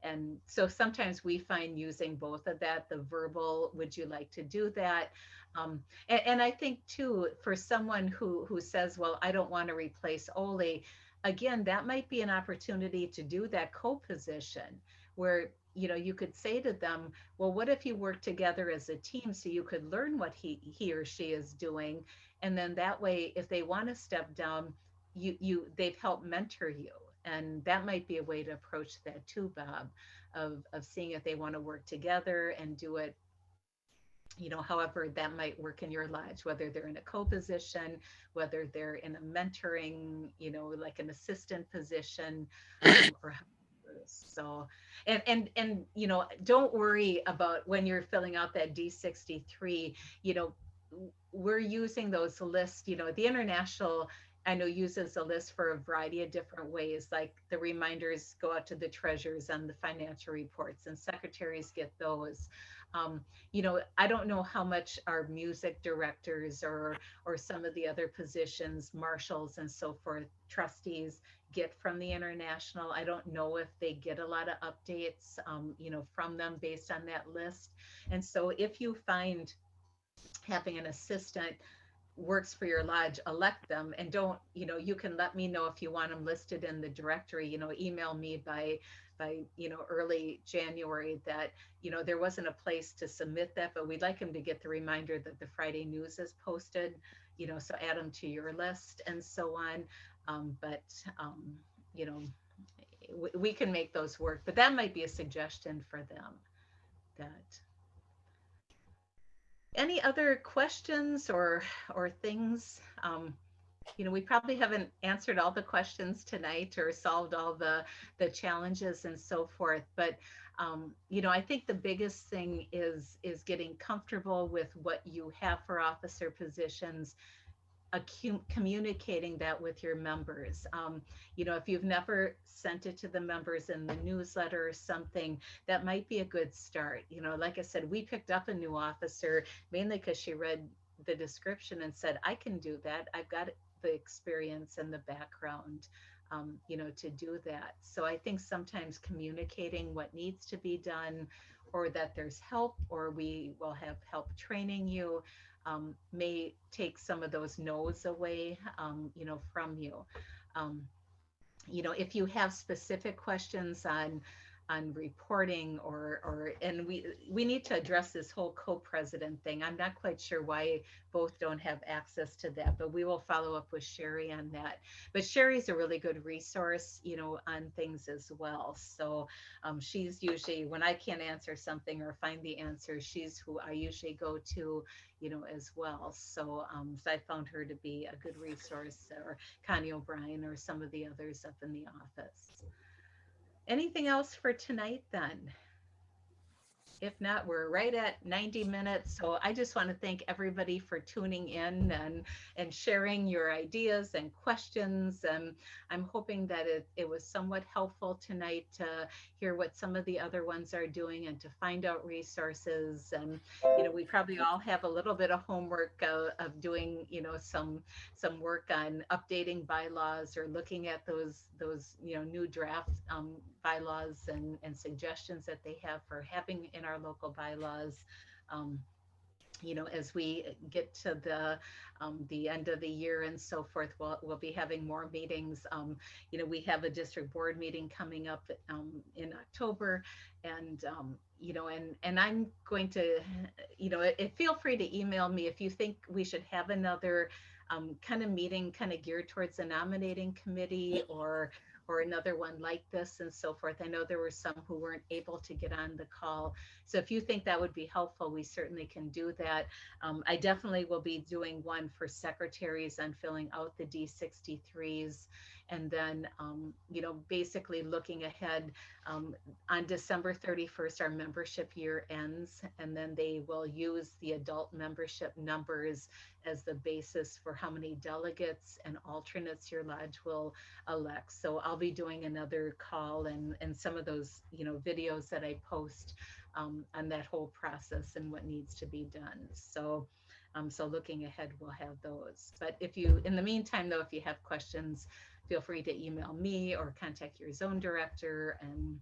And so sometimes we find using both of that, the verbal, would you like to do that? And I think too, for someone who says, well, I don't want to replace Ole, again, that might be an opportunity to do that co-position where you could say to them, well, what if you work together as a team so you could learn what he or she is doing? And then that way, if they want to step down, they've helped mentor you. And that might be a way to approach that too, Bob, of seeing if they want to work together and do it, however that might work in your lodge, whether they're in a co-position, whether they're in a mentoring, like an assistant position, or so, and don't worry about when you're filling out that D63, we're using those lists, the international, I know, uses a list for a variety of different ways, like the reminders go out to the treasurers and the financial reports, and secretaries get those. I don't know how much our music directors or some of the other positions, marshals and so forth, trustees, get from the international. I don't know if they get a lot of updates, from them based on that list. And so if you find having an assistant works for your lodge, elect them, and don't, you can let me know if you want them listed in the directory, email me by early January that, there wasn't a place to submit that, but we'd like them to get the reminder that the Friday news is posted, so add them to your list and so on. We can make those work, but that might be a suggestion for them. Any other questions or things? We probably haven't answered all the questions tonight or solved all the challenges and so forth, but I think the biggest thing is getting comfortable with what you have for officer positions, communicating that with your members. If you've never sent it to the members in the newsletter or something, that might be a good start. Like I said, we picked up a new officer mainly because she read the description and said, I can do that. I've got the experience and the background, to do that. So I think sometimes communicating what needs to be done, or that there's help, or we will have help training you, may take some of those no's away, from you. If you have specific questions on reporting and we need to address this whole co-president thing. I'm not quite sure why both don't have access to that, but we will follow up with Sherry on that. But Sherry's a really good resource, on things as well. So she's usually, when I can't answer something or find the answer, she's who I usually go to, as well. So, so I found her to be a good resource, or Connie O'Brien or some of the others up in the office. Anything else for tonight then? If not, we're right at 90 minutes. So I just want to thank everybody for tuning in and sharing your ideas and questions. And I'm hoping that it was somewhat helpful tonight to hear what some of the other ones are doing and to find out resources. And, we probably all have a little bit of homework of doing, some work on updating bylaws or looking at those new draft bylaws and suggestions that they have for having in our local bylaws. As we get to the end of the year and so forth, we'll be having more meetings. We have a district board meeting coming up in October, and and I'm going to, feel free to email me if you think we should have another kind of meeting kind of geared towards the nominating committee or another one like this and so forth. I know there were some who weren't able to get on the call. So if you think that would be helpful, we certainly can do that. I definitely will be doing one for secretaries on filling out the D63s. And then, basically looking ahead, on December 31st, our membership year ends, and then they will use the adult membership numbers as the basis for how many delegates and alternates your lodge will elect. So I'll be doing another call and some of those, videos that I post on that whole process and what needs to be done. So, so looking ahead, we'll have those. But in the meantime, though, if you have questions, feel free to email me or contact your zone director, and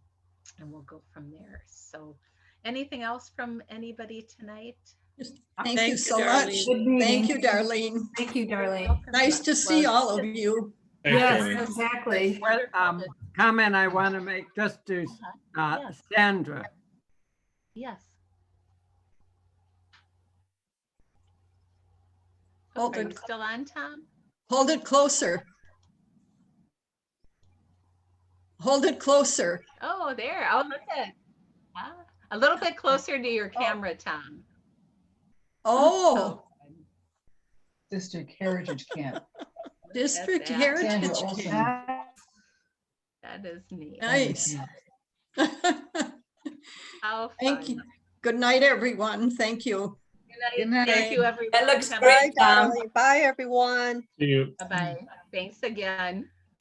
we'll go from there. So anything else from anybody tonight? Thank you so much. Thank you, Darlene. Thank you, Darlene. Nice to see all of you. Yes, exactly. Comment I want to make just to Yes. Sandra. Yes. Hold Are it. you still on, Tom? Hold it closer. Hold it closer. Oh, there. Oh, look at a little bit closer to your camera, Tom. Oh. District Heritage Camp. District That's Heritage Sandra Camp. That is neat. Nice. How Thank fun. you. Good night, everyone. Thank you. Good night. Thank you, everyone. That looks Have a great, good Tom. day. Bye, everyone. See you. Bye-bye. Thanks again.